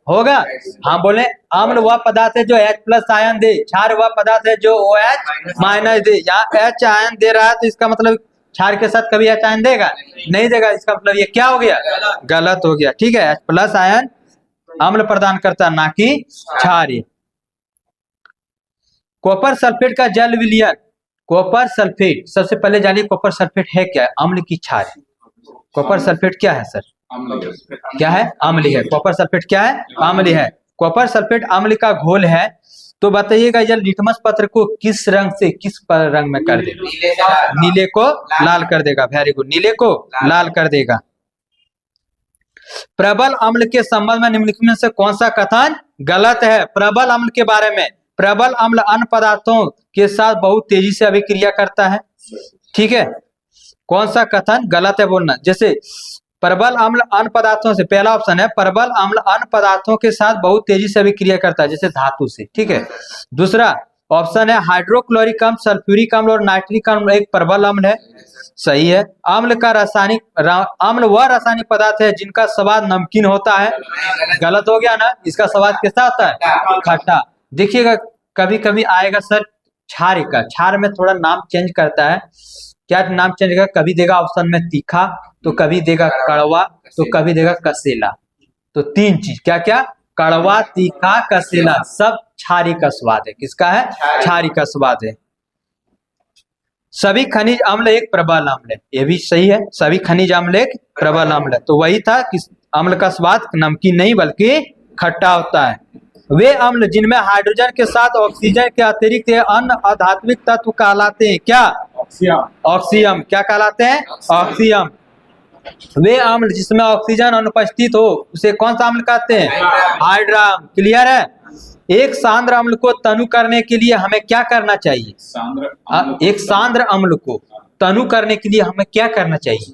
होगा। हम बोले अम्ल वह पदार्थ है जो H+ आयन दे, क्षार वह पदार्थ है जो OH- दे। यहाँ H आयन दे रहा है तो इसका मतलब क्षार के साथ कभी H आयन देगा? नहीं देगा। इसका मतलब ये क्या हो गया? गलत हो गया, ठीक है। H+ आयन अम्ल प्रदान करता, ना कि क्षारीय। कॉपर सल्फेट का जल विलयन। कॉपर सल्फेट, सबसे पहले जानिए कॉपर सल्फेट है क्या? अम्ल की क्षार है। कॉपर सल्फेट क्या है सर? क्या है? अम्ल है। कॉपर सल्फेट क्या है? अम्ल है। कॉपर सल्फेट अम्ल का घोल है। तो बताइएगा यह लिटमस पत्र को किस रंग से किस रंग में कर देगा? नीले को लाल कर देगा, वेरी गुड, नीले को लाल कर देगा। प्रबल अम्ल के संबंध में निम्नलिखित में से कौन सा कथन गलत है? प्रबल अम्ल के बारे में, प्रबल अम्ल अन्य पदार्थों के साथ बहुत तेजी से अभिक्रिया करता है, ठीक है। कौन सा कथन गलत है बोलना? जैसे प्रबल अम्ल अन्य पदार्थों से, पहला ऑप्शन है प्रबल अम्ल अन्य पदार्थों के साथ बहुत तेजी से अभिक्रिया करता है, जैसे धातु से, ठीक है। दूसरा ऑप्शन है हाइड्रोक्लोरिक अम्ल, सल्फ्यूरिक अम्ल और नाइट्रिक अम्ल एक प्रबल अम्ल है, सही है। अम्ल वह रासायनिक पदार्थ है जिनका स्वाद नमकीन होता है, गलत हो गया ना। इसका स्वाद कैसा होता है? खट्टा। देखिएगा कभी कभी आएगा सर क्षार का, क्षार में थोड़ा नाम चेंज करता है। क्या नाम चेंज करेगा? कभी देगा ऑप्शन में तीखा, तो कभी देगा कड़वा, तो कभी देगा कसेला। तो तीन चीज, क्या क्या? कड़वा, तीखा, कसेला, सब क्षारी का स्वाद है। किसका है? क्षारी का स्वाद है। सभी खनिज अम्ल एक प्रबल अम्ल है, ये भी सही है। सभी खनिज अम्ल एक प्रबल अम्ल है, तो वही था कि अम्ल का स्वाद नमकीन नहीं बल्कि खट्टा होता है। वे अम्ल जिनमें हाइड्रोजन के साथ ऑक्सीजन के अतिरिक्त अन्य अधात्विक तत्व कहलाते हैं क्या? ऑक्सीयम। क्या कहलाते हैं? ऑक्सीयम। वे अम्ल जिसमें ऑक्सीजन अनुपस्थित हो उसे कौन सा अम्ल कहते हैं? हाइड्राम। क्लियर है? एक सांद्र अम्ल को तनु करने के लिए हमें क्या करना चाहिए? एक सांद्र अम्ल को तनु करने के लिए हमें क्या करना चाहिए?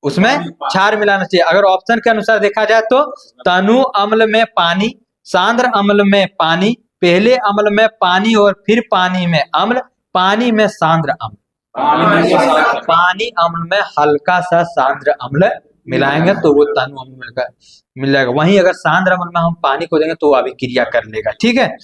उसमें क्षार मिलाना चाहिए। अगर ऑप्शन के अनुसार देखा जाए तो तनु अम्ल में पानी, सांद्र अम्ल में पानी, पहले अम्ल में पानी और फिर पानी में अम्ल, पानी में सांद्र अम्ल, पानी अम्ल में हल्का सा सांद्र अम्ल मिलाएंगे तो वो तनु अम्ल का मिल जाएगा। वहीं अगर सांद्र अम्ल में हम पानी को देंगे तो वो अभिक्रिया कर लेगा। ठीक है।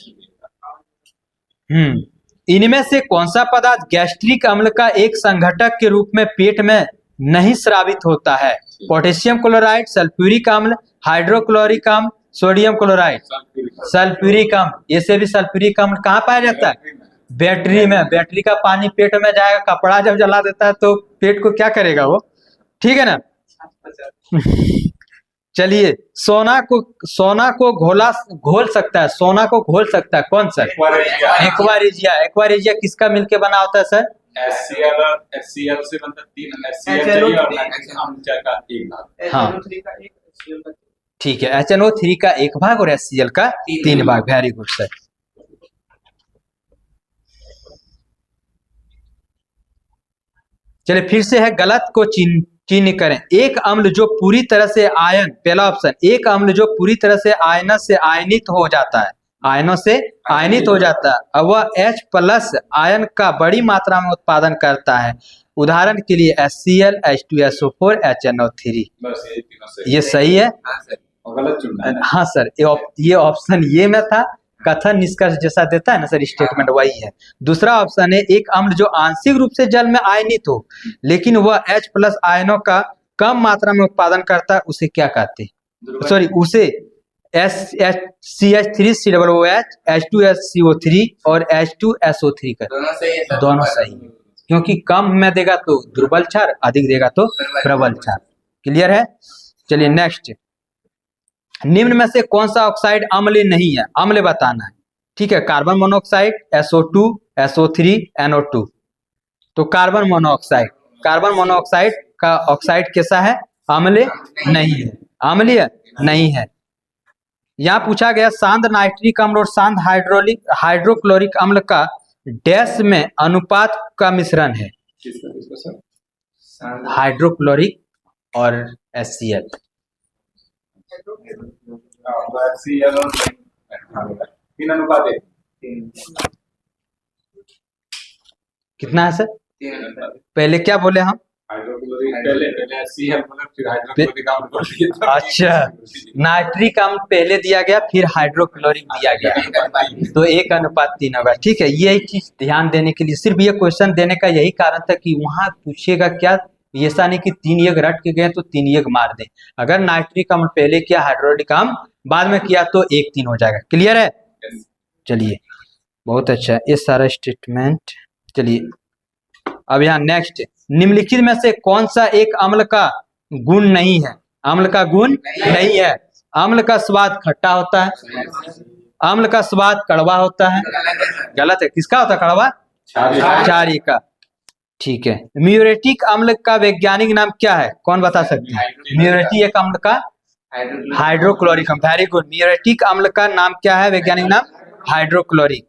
इनमें से कौन सा पदार्थ गैस्ट्रिक अम्ल का एक संघटक के रूप में पेट में नहीं स्रावित होता है? पोटेशियम क्लोराइड, सल्फ्यूरिक अम्ल, हाइड्रोक्लोरिक अम्ल, सोडियम क्लोराइड। सल्फ्यूरिक अम्ल, ये से भी सल्फ्यूरिक अम्ल कहाँ पाया जाता है? बैटरी में। बैटरी का पानी पेट में जाएगा, कपड़ा जब जला देता है तो पेट को क्या करेगा वो? ठीक है ना। चलिए, सोना को घोल सकता है, सोना को घोल सकता है कौन सा? एक्वारिजिया। एक्वारिजिया किसका मिलके बना होता है सर? HCl से बनता है 3 HCl और अम्ल का 1 भाग। हाँ ठीक है, HNO3 का 1 भाग और HCl का 3 भाग। Very good sir. चलिए फिर से है, गलत को चिन्ह करें। एक अम्ल जो पूरी तरह से आयन, पहला ऑप्शन, एक अम्ल जो पूरी तरह से आयन से आयनित हो जाता है, आयनों से आयनित हो जाता है, अब वह H+ आयन का बड़ी मात्रा में उत्पादन करता है। उदाहरण के लिए HCl, H2SO4, HNO3। ये सही है? गलत चुनना है। हाँ सर, ये ऑप्शन ये में था, कथन निष्कर्ष जैसा देता है ना सर स्टेटमेंट, वही है। दूसरा ऑप्शन है, एक अम्ल जो आंशिक रूप से जल में आयनित हो लेकिन वह H+ आयनों का कम मात्रा में उत्पादन करता है, उसे क्या कहते हैं? सॉरी, उसे CH3COOH, H2SCO3 और H2SO3 का। दोनों सही है, क्योंकि कम में देगा तो दुर्बल क्षार, अधिक देगा तो प्रबल क्षार। क्लियर है? चलिए नेक्स्ट, निम्न में से कौन सा ऑक्साइड अम्लीय नहीं है? अम्ल बताना है। ठीक है, carbon monoxide, SO2, SO3, NO2। तो कार्बन मोनोऑक्साइड का ऑक्साइड कैसा है? अम्लीय नहीं है, अम्लीय नहीं है। यहाँ पूछा गया सांद्र नाइट्रिक अम्ल और सांद्र हाइड्रोक्लोरिक अम्ल का डैश में अनुपात का मिश्रण है। हाइड्रोक्लोरिक और HCl। कितना है सर? पहले क्या बोले हम? अच्छा, नाइट्रिक अम्ल पहले दिया गया, फिर हाइड्रोक्लोरिक दिया गया, तो 1:3 होगा। ठीक है, यही चीज ध्यान देने के लिए, सिर्फ ये क्वेश्चन देने का यही कारण था कि वहां पूछेगा क्या, ऐसा नहीं कि 3 एक रट के गए तो 3 एक मार दे। अगर नाइट्रिक अम्ल पहले किया, हाइड्रोक्लोरिक अम्ल बाद में किया तो 1:3 हो जाएगा। क्लियर है? चलिए, बहुत अच्छा, ये सारा स्टेटमेंट। चलिए अब यहाँ नेक्स्ट, निम्नलिखित में से कौन सा एक अम्ल का गुण नहीं है? अम्ल का गुण नहीं है। अम्ल का स्वाद खट्टा होता है, अम्ल का स्वाद कड़वा होता है। गलत है। किसका होता है कड़वा? क्षारीय का। ठीक है, म्यूरेटिक अम्ल का वैज्ञानिक नाम क्या है? कौन बता सकते हैं? म्यूरेटिक अम्ल का हाइड्रोक्लोरिक अम्ल। Very good. म्यूरेटिक अम्ल का नाम क्या है? वैज्ञानिक नाम हाइड्रोक्लोरिक।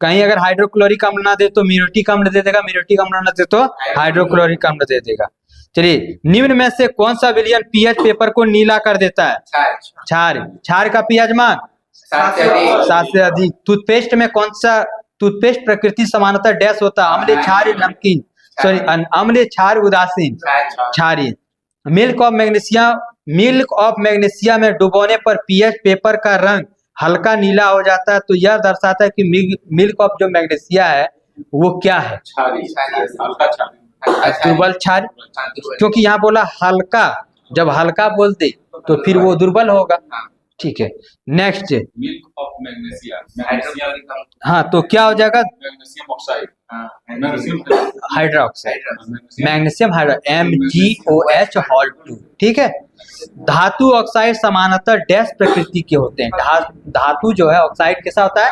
कहीं अगर हाइड्रोक्लोरिक अम्ल ना दे तो म्यूरेटिक अम्ल दे देगा, म्यूरेटिक अम्ल ना दे तो हाइड्रोक्लोरिक अम्ल दे देगा। चलिए, निम्न में से कौन सा विलयन पीएच पेपर को नीला कर देता है? क्षार का पीएच मान 7 से अधिक। टूथपेस्ट में कौन सा टूथपेस्ट प्रकृति समानता डैश होता है? अम्लीय, क्षारीय, नमकीन, सॉरी अम्लीय, क्षारीय, उदासीन, क्षारीय। मिल्क ऑफ मैग्नीशिया में डुबोने पर पीएच पेपर का रंग हल्का नीला हो जाता है, तो यह दर्शाता है कि मिल्क ऑफ जो मैग्नीशिया है वो क्या है? दुर्बल क्षार, क्योंकि यहाँ बोला हल्का, जब हल्का बोलते तो फिर वो दुर्बल होगा। ठीक है, नेक्स्ट, मिल्क ऑफ मैग्नीशिया। हाँ तो क्या हो जाएगा? Magnesium oxide, hydroxide, magnesium MgOH2। ठीक है, धातु ऑक्साइड समानतः डैश प्रकृति के होते हैं। धातु जो है ऑक्साइड कैसा होता है?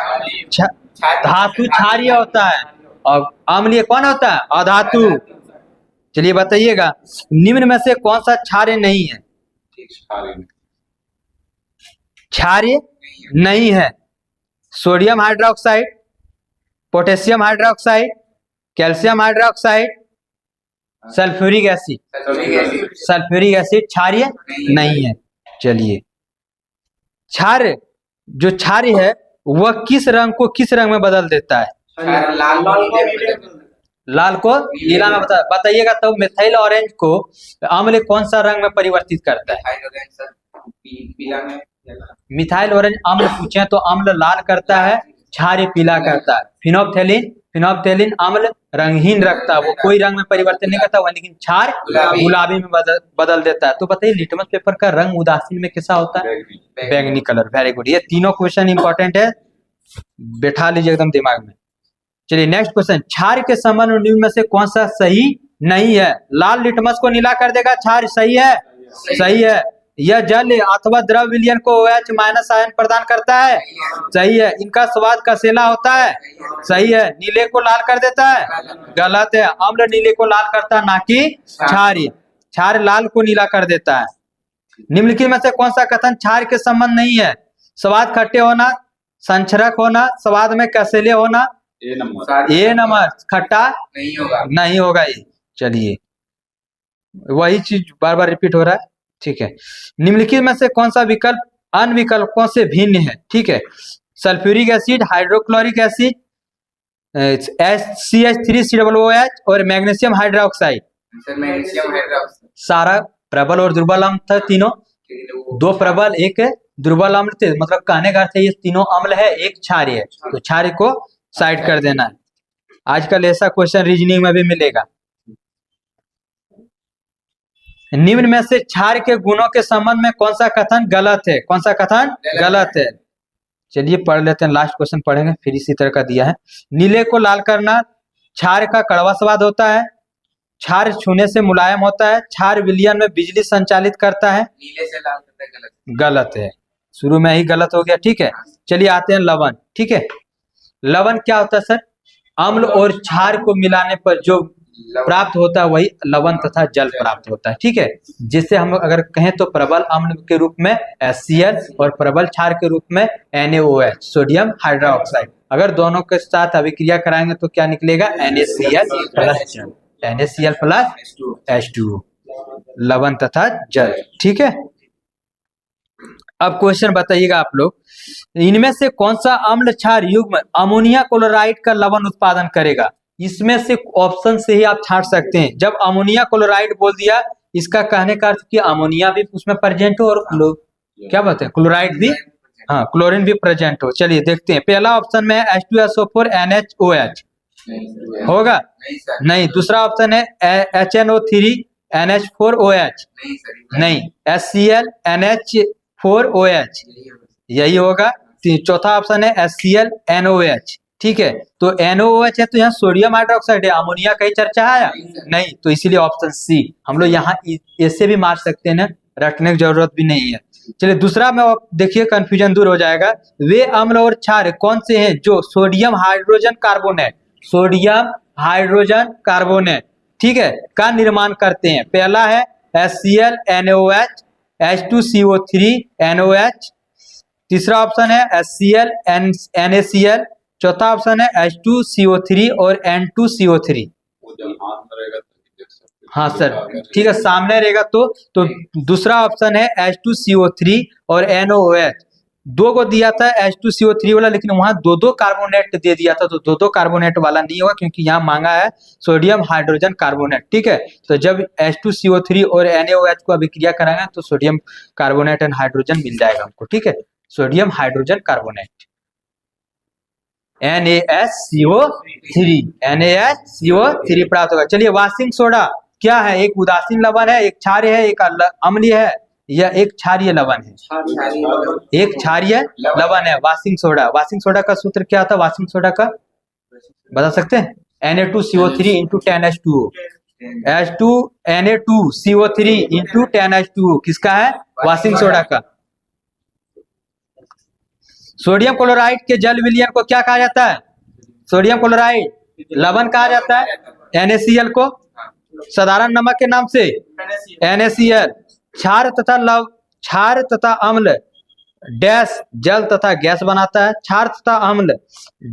धातु क्षारीय होता है, और अम्लीय कौन होता है? अधातु। चलिए बताइएगा, निम्न में से कौन सा क्षारीय नहीं है? क्षारीय नहीं है। Sodium hydroxide, potassium hydroxide, calcium hydroxide, sulphuric acid. Sulphuric acid क्षारीय नहीं है। चलिए, क्षार जो क्षारीय है वह किस रंग को किस रंग में बदल देता है? लाल को नीला में बताइएगा। तो मिथाइल ऑरेंज को अम्ल कौन सा रंग में परिवर्तित करता है? पीला में। मिथाइल ऑरेंज अम्ल पूछे तो अम्ल लाल करता है, क्षारीय पीला करता है। फिनोप्थेलिन अम्ल रंगहीन रखता है, वो कोई रंग में परिवर्तन नहीं करता, लेकिन क्षार गुलाबी में बदल देता है। तो बताइए लिटमस पेपर का रंग उदासीन में कैसा होता है? बैंगनी कलर। Very good. ये तीनों क्वेश्चन इंपॉर्टेंट है, बैठा लीजिए एकदम दिमाग में। चलिए नेक्स्ट क्वेश्चन, क्षार के संबंध में निम्न में से कौन सा सही नहीं है? लाल लिटमस को नीला कर देगा, क्षार सही है? सही है। यह जल अथवा द्रव विलयन को OH माइनस आयन प्रदान करता है? सही है। इनका स्वाद कसेला होता है? सही है। नीले को लाल कर देता है? गलत है। अम्ल नीले को लाल करता है, ना कि क्षारीय। क्षार लाल को नीला कर देता है। निम्नलिखित में से कौन सा कथन क्षार के संबंध नहीं है? स्वाद खट्टे होना, संक्षरक होना, स्वाद में कसेले होना। ए नंबर खट्टा नहीं होगा ये। चलिए वही चीज बार बार रिपीट हो रहा है, ठीक है। निम्नलिखित में से कौन सा विकल्प अन्य विकल्पों से भिन्न है? ठीक है, sulphuric acid, hydrochloric acid, CH3COOH और मैग्नीशियम हाइड्रोक्साइड। सारा प्रबल और दुर्बल अम्ल था तीनों, दो प्रबल एक दुर्बल अम्ल थे, मतलब कहने का अर्थ है ये तीनों अम्ल है, एक क्षारीय है, तो क्षारीय को साइड कर देना है। आजकल ऐसा क्वेश्चन रीजनिंग में भी मिलेगा। निम्न में से क्षार के गुणों के संबंध में कौन सा कथन गलत है? कौन सा कथन गलत है? चलिए पढ़ लेते हैं, लास्ट क्वेश्चन पढ़ेंगे, फिर इसी तरह का दिया है। नीले को लाल करना, क्षार का कड़वा स्वाद होता है, क्षार छूने से मुलायम होता है, क्षार विलयन में बिजली संचालित करता है। नीले से लाल करता है, गलत है, शुरू में ही गलत हो गया, ठीक है। चलिए आते हैं लवण, ठीक है। लवण क्या होता है सर? अम्ल और क्षार को मिलाने पर जो प्राप्त होता है वही लवण तथा जल प्राप्त होता है, ठीक है। जिससे हम अगर कहें तो प्रबल अम्ल के रूप में HCl और प्रबल क्षार के रूप में NaOH, सोडियम हाइड्रोक्साइड। अगर दोनों के साथ अभिक्रिया कराएंगे तो क्या निकलेगा? NaCl प्लस जल, NaCl प्लस H2O, लवण तथा जल, ठीक है। अब क्वेश्चन बताइएगा आप लोग, इनमें से कौन सा अम्ल क्षार युग्म अमोनिया क्लोराइड का लवण उत्पादन करेगा? इसमें से ऑप्शन से ही आप छांट सकते हैं। जब अमोनिया क्लोराइड बोल दिया, इसका कहने का अर्थ कि अमोनिया भी उसमें प्रेजेंट हो और क्या बोलते हैं क्लोराइड भी, हाँ क्लोरीन भी प्रेजेंट हो। चलिए देखते हैं, पहला ऑप्शन में H2SO4 NaOH होगा? नहीं। दूसरा ऑप्शन है HNO3 NH4OH, नहीं। HCl NH4OH, यही होगा। चौथा ऑप्शन है HCl NOH, ठीक है। तो NOOH है तो यहाँ सोडियम हाइड्रोक्साइड है, अमोनिया का ही चर्चा है नहीं, तो इसीलिए ऑप्शन सी। हम लोग यहाँ ऐसे भी मार सकते हैं ना, रटने की जरूरत भी नहीं है। चलिए दूसरा में देखिए, कंफ्यूजन दूर हो जाएगा। वे अम्ल और क्षार कौन से हैं जो sodium hydrogen carbonate, sodium hydrogen carbonate, ठीक है, का निर्माण करते हैं? पहला है HCl NaOH, H2CO3 NOH, तीसरा ऑप्शन है HCl NaCl, चौथा ऑप्शन है H2CO3 और N2CO3। हाँ सर, ठीक है, सामने रहेगा तो दूसरा ऑप्शन है H2CO3 और NOOH। दो को दिया था H2CO3 वाला, लेकिन वहां दो कार्बोनेट दे दिया था, तो दो कार्बोनेट वाला नहीं होगा, क्योंकि यहाँ मांगा है सोडियम हाइड्रोजन कार्बोनेट, ठीक है। तो जब H2CO3 और NaOH को अभिक्रिया कराएंगे तो सोडियम कार्बोनेट एंड हाइड्रोजन मिल जाएगा हमको, ठीक है। सोडियम हाइड्रोजन कार्बोनेट NaCO3 प्राप्त होगा। चलिए वाशिंग सोडा क्या है? एक उदासीन लवण है, एक क्षारीय है, एक अम्लीय है, या एक क्षारीय लवण है? एक क्षारीय लवण है वाशिंग सोडा। वाशिंग सोडा का सूत्र क्या था? वाशिंग सोडा का बता सकते हैं? Na2CO3 × 10H2O, Na2CO3 × 10H2O किसका है? वाशिंग सोडा का। सोडियम क्लोराइड के जल विलयन को क्या कहा जाता है? सोडियम क्लोराइड लवण कहा जाता है। NaCl को साधारण नमक के नाम से NaCl। क्षार तथा अम्ल डैश जल तथा गैस बनाता है, क्षार तथा अम्ल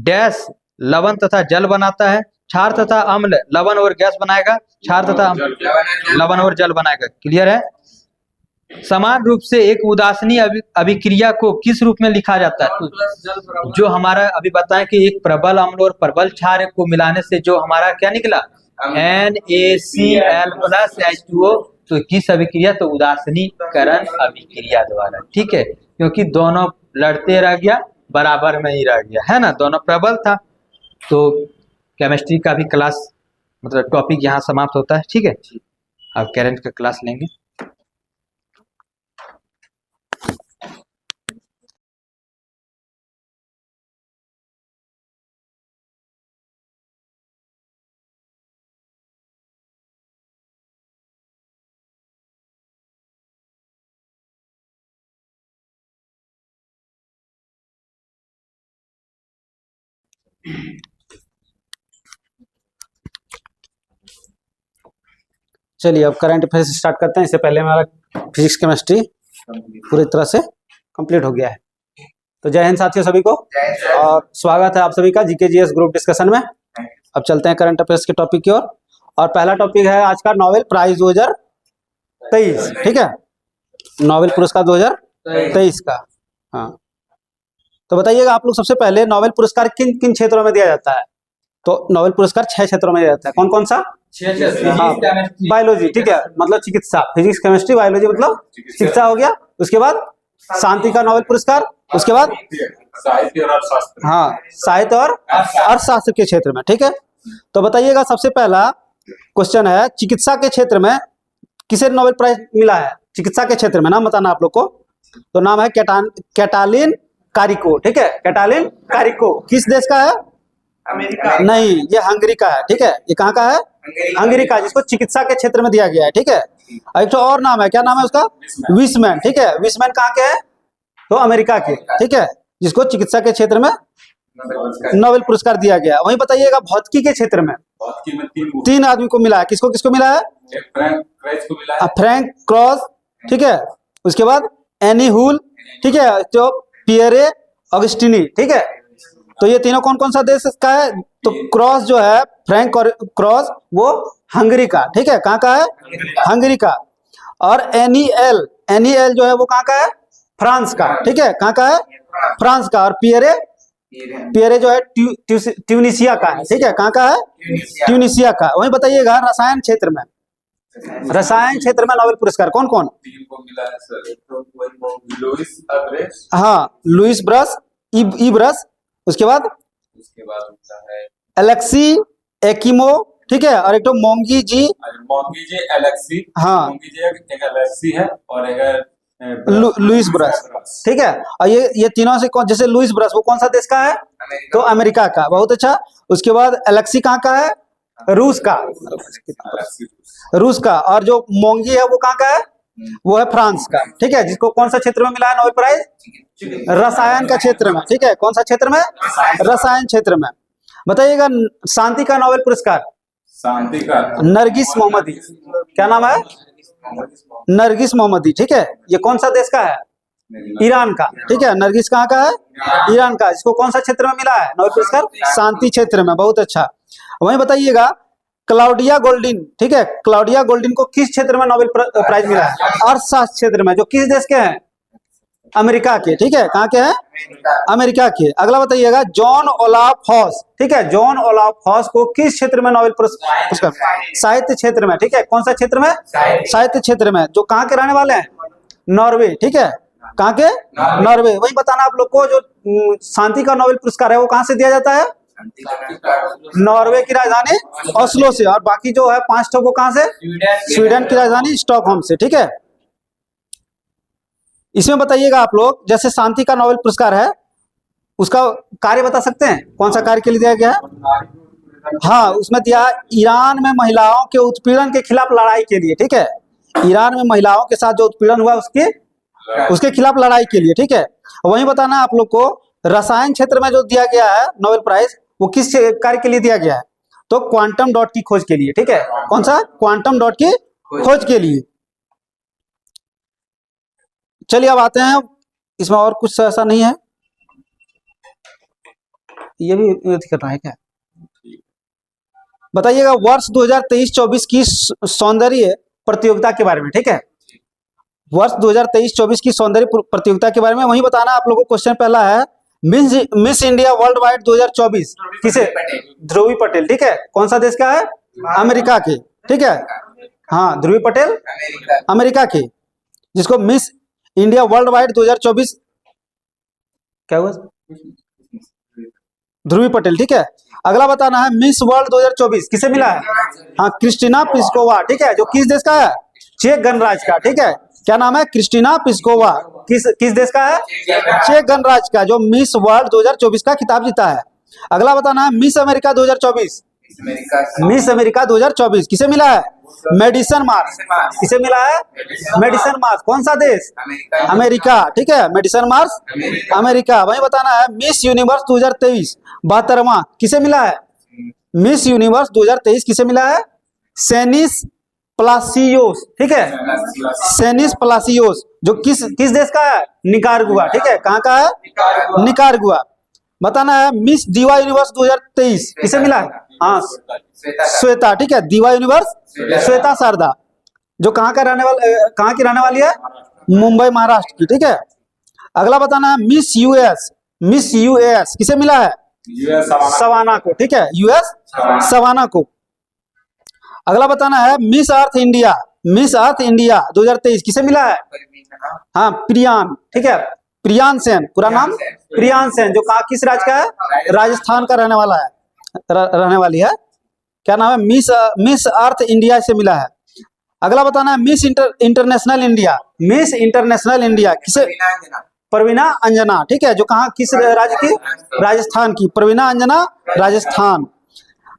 डैश लवण तथा जल बनाता है, क्षार तथा अम्ल लवण और गैस बनाएगा, क्षार तथा लवण और जल बनाएगा। क्लियर है? समान रूप से एक उदासीनी अभिक्रिया को किस रूप में लिखा जाता है? तो प्लस जल प्रवाह जो हमारा अभी बताएं कि एक प्रबल अम्ल और प्रबल क्षार को मिलाने से जो हमारा क्या निकला, NaCl प्लस H2O, तो किस अभिक्रिया? तो उदासीनीकरण अभिक्रिया द्वारा, ठीक है, क्योंकि दोनों लड़ते रह गया, बराबर में ही रह गया, है ना, दोनों प्रबल था। तो केमिस्ट्री का भी क्लास मतलब टॉपिक यहाँ समाप्त होता है, ठीक है। अब करंट का क्लास लेंगे। चलिए अब करंट अफेयर्स स्टार्ट करते हैं। इससे पहले हमारा फिजिक्स केमिस्ट्री पूरी तरह से कंप्लीट हो गया है। तो जय हिंद साथियों सभी को, और स्वागत है आप सभी का जीके जीएस ग्रुप डिस्कशन में। अब चलते हैं करंट अफेयर्स के टॉपिक की ओर, और पहला टॉपिक है आज का नोबेल प्राइज 2023, ठीक है, नोबेल पुरस्कार 2023 का। हाँ, तो बताइएगा आप लोग, सबसे पहले नोबेल पुरस्कार किन किन क्षेत्रों में दिया जाता है? तो नोबेल पुरस्कार 6 क्षेत्रों में दिया जाता है। कौन कौन सा? बायोलॉजी, ठीक है, मतलब चिकित्सा, फिजिक्स केमिस्ट्री बायोलॉजी मतलब चिकित्सा हो गया। उसके बाद शांति का नोबेल पुरस्कार, उसके बाद साहित्य और अर्थशास्त्र, हाँ, साहित्य और अर्थशास्त्र के क्षेत्र में, ठीक है। तो बताइएगा सबसे पहला क्वेश्चन है, चिकित्सा के क्षेत्र में किसे नोबेल प्राइज मिला है? चिकित्सा के क्षेत्र में नाम बताना आप लोग को। तो नाम है कैटालिन कारिको, ठीक है, कैटालिन कारिको। किस देश का है? अमेरिका नहीं, ये हंगरी का है, ठीक है। ये कहाँ का है? हंगरी का, जिसको चिकित्सा के क्षेत्र में दिया गया है, ठीक है। एक तो और नाम है, क्या नाम है उसका? विसमैन, ठीक है। विसमैन कहाँ के है? तो अमेरिका के, ठीक है, जिसको चिकित्सा के क्षेत्र में नोबेल पुरस्कार दिया गया। वहीं बताइएगा भौतिकी के क्षेत्र में भौतिकी में 3 आदमी को मिला है। किसको किसको मिला है? एक फ्रैंक क्राइस को मिला है, फ्रैंक क्रॉस, ठीक है। उसके बाद एनी हुल, ठीक है, जो पियरे ऑगस्टिनी, ठीक है। तो ये तीनों कौन कौन सा देश का है? तो क्रॉस जो है, फ्रैंक क्रॉस, वो हंगरी का, ठीक है, कहाँ का है? हंगरी का। और एनीएल जो है वो कहाँ का है? फ्रांस का, ठीक है, कहाँ का है? फ्रांस का। और पियरे जो है ट्यूनिसिया का है, ठीक है, कहाँ का है? ट्यूनिसिया का। वहीं बताइएगा रसायन क्षेत्र में, रसायन क्षेत्र में नोबेल पुरस्कार कौन कौन? 3 को मिला है सर। एक तो लुइस अब्रेस, हाँ, लुइस ब्रस, ई ब्रस। उसके बाद होता है एलेक्सी एकिमो, ठीक है, और एक तो मोंगी जी, मोंगी जी एलेक्सी, हाँ, मोंगी जी एक एलेक्सी है, और एक लुइस ब्रस, ठीक है। और ये तीनों से कौन, जैसे लुइस ब्रस वो कौन सा देश का है? तो अमेरिका का, बहुत अच्छा। उसके बाद एलेक्सी कहाँ का है? रूस का, रूस का। और जो मोंगी है वो कहाँ का है? वो है फ्रांस का, ठीक है, जिसको कौन सा क्षेत्र में मिला है नोबेल प्राइज? रसायन का क्षेत्र में, ठीक है, कौन सा क्षेत्र में? रसायन क्षेत्र में। बताइएगा शांति का नोबेल पुरस्कार, शांति का नरगिस मोहम्मदी, क्या नाम है? नरगिस मोहम्मदी, ठीक है। ये कौन सा देश का है? ईरान का, ठीक है। नरगिस कहाँ का है? ईरान का। इसको कौन सा क्षेत्र में मिला है नोबेल पुरस्कार? शांति क्षेत्र में, बहुत अच्छा। वहीं बताइएगा क्लाउडिया गोल्डिन, ठीक है, क्लाउडिया गोल्डिन को किस क्षेत्र में नोबेल प्राइज मिला है? अर्थशास्त्र क्षेत्र में, जो किस देश के हैं? अमेरिका के, ठीक है, कहाँ के हैं? अमेरिका के। अगला बताइएगा जॉन ओलाफ हॉस, ठीक है, जॉन ओलाफ हॉस को किस क्षेत्र में नोबेल पुरस्कार? साहित्य क्षेत्र में, ठीक है, कौन सा क्षेत्र में? साहित्य क्षेत्र में। जो कहाँ के रहने वाले हैं? नॉर्वे, ठीक है, कहाँ के? नॉर्वे। वही बताना आप लोग को, जो शांति का नोबेल पुरस्कार है वो कहाँ से दिया जाता है? नॉर्वे की राजधानी ओस्लो से। और बाकी जो है 5 ठो वो कहाँ से? स्वीडन की राजधानी स्टॉकहोम से, ठीक है। इसमें बताइएगा आप लोग, जैसे शांति का नोबेल पुरस्कार है, उसका कार्य बता सकते हैं? कौन सा कार्य के लिए दिया गया है? हाँ, उसमें दिया ईरान में महिलाओं के उत्पीड़न के खिलाफ लड़ाई के लिए, ठीक है। ईरान में महिलाओं के साथ जो उत्पीड़न हुआ उसके खिलाफ लड़ाई के लिए, ठीक है। वहीं बताना आप लोग को रसायन क्षेत्र में जो दिया गया है नोबेल प्राइज, वो किस कार्य के लिए दिया गया है? तो क्वांटम डॉट की खोज के लिए, ठीक है। कौन सा? क्वांटम डॉट की खोज के लिए। चलिए अब आते हैं, इसमें और कुछ ऐसा नहीं है, ये भी करना है क्या? बताइएगा वर्ष 2023-24 की सौंदर्य प्रतियोगिता के बारे में, ठीक है। वर्ष 2023-24 की सौंदर्य प्रतियोगिता के बारे में वही बताना है आप लोगों को। क्वेश्चन पहला है मिस इंडिया वर्ल्ड वाइड 2024 किसे? ध्रुवी पटेल, ठीक है। कौन सा देश का है? अमेरिका के, ठीक है। हाँ, ध्रुवी पटेल अमेरिका के, जिसको मिस इंडिया वर्ल्ड वाइड 2024 क्या हुआ? ध्रुवी पटेल, ठीक है। अगला बताना है मिस वर्ल्ड 2024 किसे मिला है? हाँ, क्रिस्टीना प्लिस्कोवा, ठीक है, जो किस देश का है? चेक गणराज्य का, ठीक है। क्या नाम है? क्रिस्टीना प्लिस्कोवा, किस देश का है? चेक गणराज्य का, जो मिस वर्ल्ड 2024 का खिताब जीता है। अगला बताना है मिस अमेरिका 2024 मिस अमेरिका 2024 किसे मिला है? मेडिसन मार्क्स, किसे मिला है? मेडिसन मार्क्स। कौन सा देश? अमेरिका, ठीक है। मेडिसन मार्क्स अमेरिका। वही बताना है मिस यूनिवर्स 2023 72वां किसे मिला है? मिस यूनिवर्स 2023 किसे मिला है? सेनिस प्लासियोस, ठीक है। सेनिस प्लासियोस, जो किस देश का है? निकारागुआ, ठीक है। कहाँ का है? निकारागुआ। बताना है मिस दीवा यूनिवर्स 2023 किसे मिला है? हाँ, श्वेता, ठीक है। दीवा यूनिवर्स श्वेता शारदा, जो कहाँ की रहने वाली है? मुंबई, महाराष्ट्र की, ठीक है। अगला बताना है मिस यूएस किसे मिला है? सवाना को, ठीक है। यूएस सवाना को। अगला बताना है मिस अर्थ इंडिया 2023 किसे मिला है? हाँ, प्रियान, ठीक है। प्रियान सेन, पूरा नाम प्रियान सेन, जो कहा किस राज्य का है? राजस्थान का रहने वाली है। क्या नाम है? मिस अर्थ इंडिया से मिला है। अगला बताना है मिस इंटरनेशनल इंडिया किसे? प्रवीणा अंजना, ठीक है, जो कहा किस राज्य की? राजस्थान की। प्रवीणा अंजना, राजस्थान।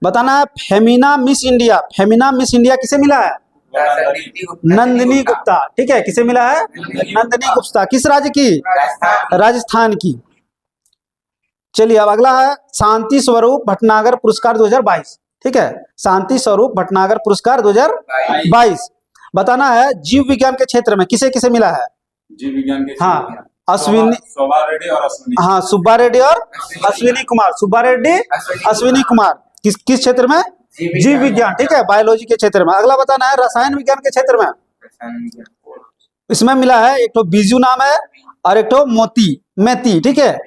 बताना है फेमिना मिस इंडिया किसे मिला है? नंदिनी गुप्ता, ठीक है। किसे मिला है? नंदिनी गुप्ता। किस राज्य की? राजस्थान की। चलिए, अब अगला है शांति स्वरूप भटनागर पुरस्कार 2022, ठीक है। शांति स्वरूप भटनागर पुरस्कार 2022। बताना है जीव विज्ञान के क्षेत्र में किसे मिला है? जीव विज्ञान के हाँ, अश्विनी, शोभा रेड्डी और अश्विनी, हाँ, सुब्बा रेड्डी और अश्विनी कुमार। सुब्बा रेड्डी, अश्विनी कुमार, किस क्षेत्र में? जीव विज्ञान, ठीक है, बायोलॉजी के क्षेत्र में। अगला बताना है रसायन विज्ञान के क्षेत्र में। इसमें मिला है एक तो बीजू नाम है और एक तो मेती, ठीक है।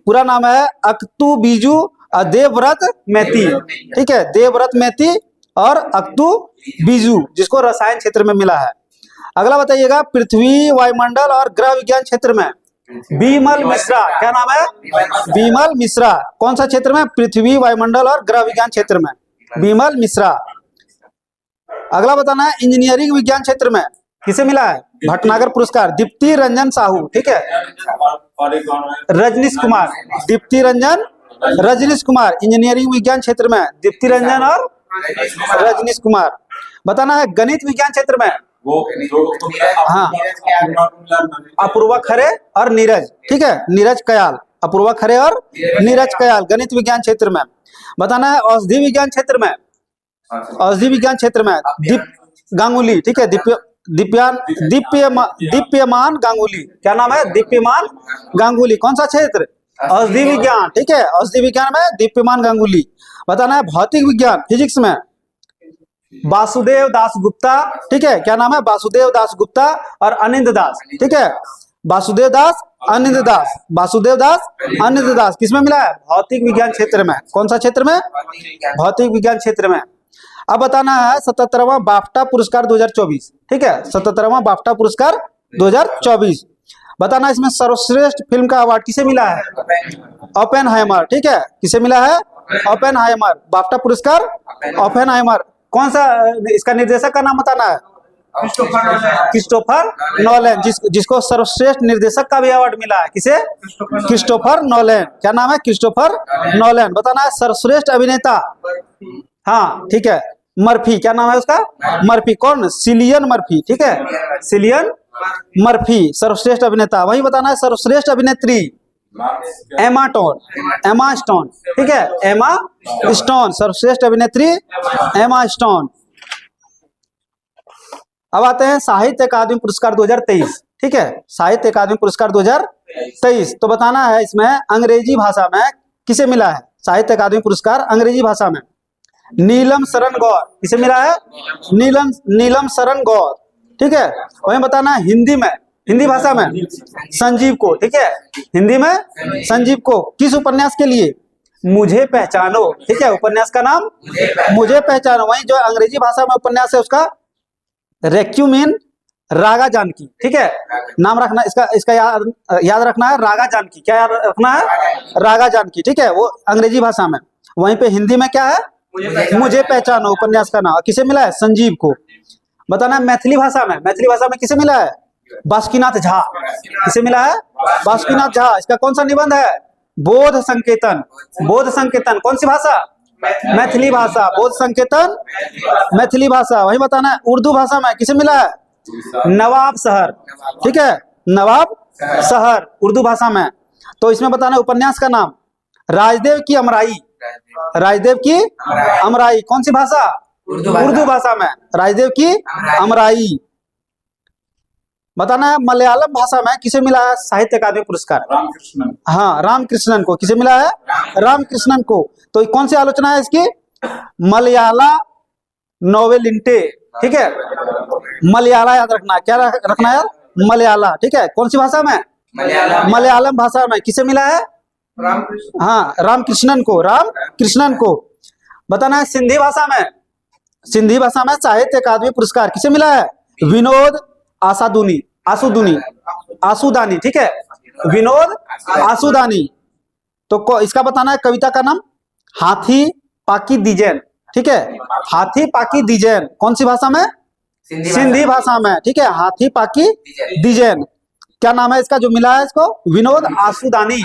पूरा नाम है अक्तू बीजू और देवव्रत मेती, ठीक है। देवव्रत मेती और अक्तू बीजू, जिसको रसायन क्षेत्र में मिला है। अगला बताइएगा पृथ्वी, वायुमंडल और ग्रह विज्ञान क्षेत्र में बीमल मिश्रा। क्या नाम है? बीमल मिश्रा। कौन सा क्षेत्र में? पृथ्वी, वायुमंडल और ग्रह विज्ञान क्षेत्र में बीमल मिश्रा। अगला बताना है इंजीनियरिंग विज्ञान क्षेत्र में किसे मिला है? भटनागर पुरस्कार दीप्ति रंजन साहू, ठीक है। रजनीश कुमार, दीप्ति रंजन, रजनीश कुमार, इंजीनियरिंग विज्ञान क्षेत्र में दीप्ति रंजन और रजनीश कुमार। बताना है गणित विज्ञान क्षेत्र में हाँ, अपूर्वा खरे और नीरज, ठीक है, नीरज कयाल, अपूर्वा खरे और नीरज कयाल, गणित विज्ञान क्षेत्र में। बताना है औषधि विज्ञान क्षेत्र में, औषधि विज्ञान क्षेत्र में दीप गांगुली, ठीक है, दीप्यमान गांगुली। क्या नाम है? दीप्यमान गांगुली। कौन सा क्षेत्र? औषधि विज्ञान, ठीक है, औषधि विज्ञान में दीप्यमान गांगुली। बताना है भौतिक विज्ञान, फिजिक्स में वासुदेव दास गुप्ता, ठीक है। क्या नाम है? वासुदेव दास गुप्ता और अनिंद दास, ठीक है, वासुदेव दास, अनिंद दास, वासुदेव दास, अनिंद दास। किसमें मिला है? भौतिक विज्ञान क्षेत्र में। कौन सा क्षेत्र में? भौतिक विज्ञान क्षेत्र में। अब बताना है 77वां बाफ्टा पुरस्कार 2024, ठीक है, 77वां बाफ्टा पुरस्कार 2024। बताना इसमें सर्वश्रेष्ठ फिल्म का अवार्ड किसे मिला है? ओपेनहाइमर, ठीक है, किसे मिला है? ओपेनहाइमर, बाफ्टा पुरस्कार ओपेनहाइमर। कौन सा इसका निर्देशक का नाम बताना है? क्रिस्टोफर नोलन, जिसको सर्वश्रेष्ठ निर्देशक का भी अवार्ड मिला है। किसे? Christopher Nolan. क्या नाम है? Christopher Nolan. बताना है सर्वश्रेष्ठ अभिनेता, हाँ, ठीक है, मर्फी। क्या नाम है उसका? मर्फी। कौन? सिलियन मर्फी, ठीक है, सिलियन मर्फी, सर्वश्रेष्ठ अभिनेता। वही बताना है सर्वश्रेष्ठ अभिनेत्री एमा स्टोन, ठीक है, एमा स्टोन, सर्वश्रेष्ठ अभिनेत्री एमा स्टोन। अब आते हैं साहित्य अकादमी पुरस्कार 2023, ठीक है, साहित्य अकादमी पुरस्कार 2023। तो बताना है इसमें अंग्रेजी भाषा में किसे मिला है साहित्य अकादमी पुरस्कार? अंग्रेजी भाषा में नीलम शरण गौर। किसे मिला है? नीलम शरण गौर, ठीक है। वही बताना है हिंदी में हिंदी भाषा में संजीव को, ठीक है, हिंदी में संजीव को किस उपन्यास के लिए? मुझे पहचानो, ठीक है, उपन्यास का नाम मुझे पहचानो। वहीं जो अंग्रेजी भाषा में उपन्यास है उसका रेक्यूम इन रागा जानकी, ठीक है, नाम रखना इसका याद रखना है, रागा जानकी। क्या याद रखना है? रागा जानकी, ठीक है, वो अंग्रेजी भाषा में। वहीं पे हिंदी में क्या है? मुझे पहचानो उपन्यास का नाम। किसे मिला है? संजीव को। बताना मैथिली भाषा में किसे मिला है? बासुकीनाथ झा। किसे मिला है? बासुकीनाथ झा। इसका कौन सा निबंध है? बोध संकेतन। बोध संकेतन कौन सी भाषा? मैथिली भाषा। बोध संकेतन मैथिली भाषा। वही बताना है उर्दू भाषा में किसे मिला है? नवाब शहर, ठीक है, नवाब शहर उर्दू भाषा में। तो इसमें बताना उपन्यास का नाम राजदेव की अमराई। राजदेव की अमराई कौन सी भाषा? उर्दू भाषा में राजदेव की अमराई। बताना है मलयालम भाषा में किसे मिला है साहित्य अकादमी पुरस्कार? रामकृष्णन। हाँ, रामकृष्णन को। किसे मिला है? रामकृष्णन को। तो कौन सी आलोचना है इसकी? मलयाला नोवेलिंटे, ठीक है, मलयाला याद रखना है। क्या रखना है? मलयाला, ठीक है। कौन सी भाषा में? मलयालम भाषा में। किसे मिला है? रामकृष्ण। हाँ, रामकृष्णन को। रामकृष्णन को। बताना है सिंधी भाषा में साहित्य अकादमी पुरस्कार किसे मिला है? विनोद आसुदानी, ठीक है, विनोद आसुदानी। तो इसका बताना है कविता का नाम हाथी पाकी दीजैन, ठीक है, हाथी पाकी दीजैन कौन सी भाषा में? सिंधी भाषा में, ठीक है, हाथी पाकी दीजैन। क्या नाम है इसका जो मिला है इसको? विनोद आसुदानी।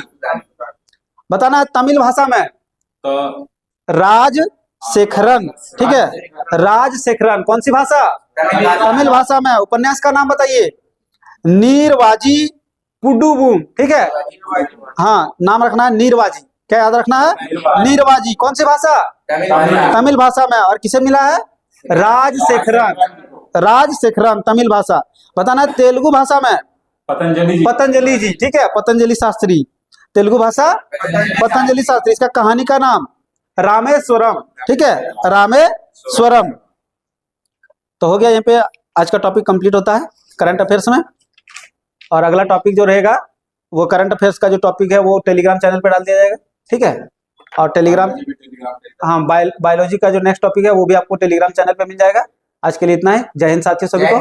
बताना है तमिल भाषा में तो राजशेखरन, ठीक है, राजशेखरन कौन सी भाषा? तमिल भाषा में। उपन्यास का नाम बताइए। नीरवाजी पुडुबुम, ठीक है, हाँ, नाम रखना है नीरवाजी। क्या याद रखना है? नीरवाजी कौन सी भाषा? तमिल भाषा में। और किसे मिला है? राजशेखरन तमिल भाषा। बताना है तेलुगु भाषा में पतंजलि जी, ठीक है, पतंजलि शास्त्री। तेलुगु भाषा पतंजलि शास्त्री। इसका कहानी का नाम रामेश्वरम, ठीक है, रामेश्वरम। तो हो गया, यहाँ पे आज का टॉपिक कंप्लीट होता है करंट अफेयर्स में। और अगला टॉपिक जो रहेगा वो करंट अफेयर्स का जो टॉपिक है वो टेलीग्राम चैनल पे डाल दिया जाएगा, ठीक है। और टेलीग्राम, हाँ, बायोलॉजी का जो नेक्स्ट टॉपिक है वो भी आपको टेलीग्राम चैनल पे मिल जाएगा। आज के लिए इतना ही। जय हिंद साथियों सभी को।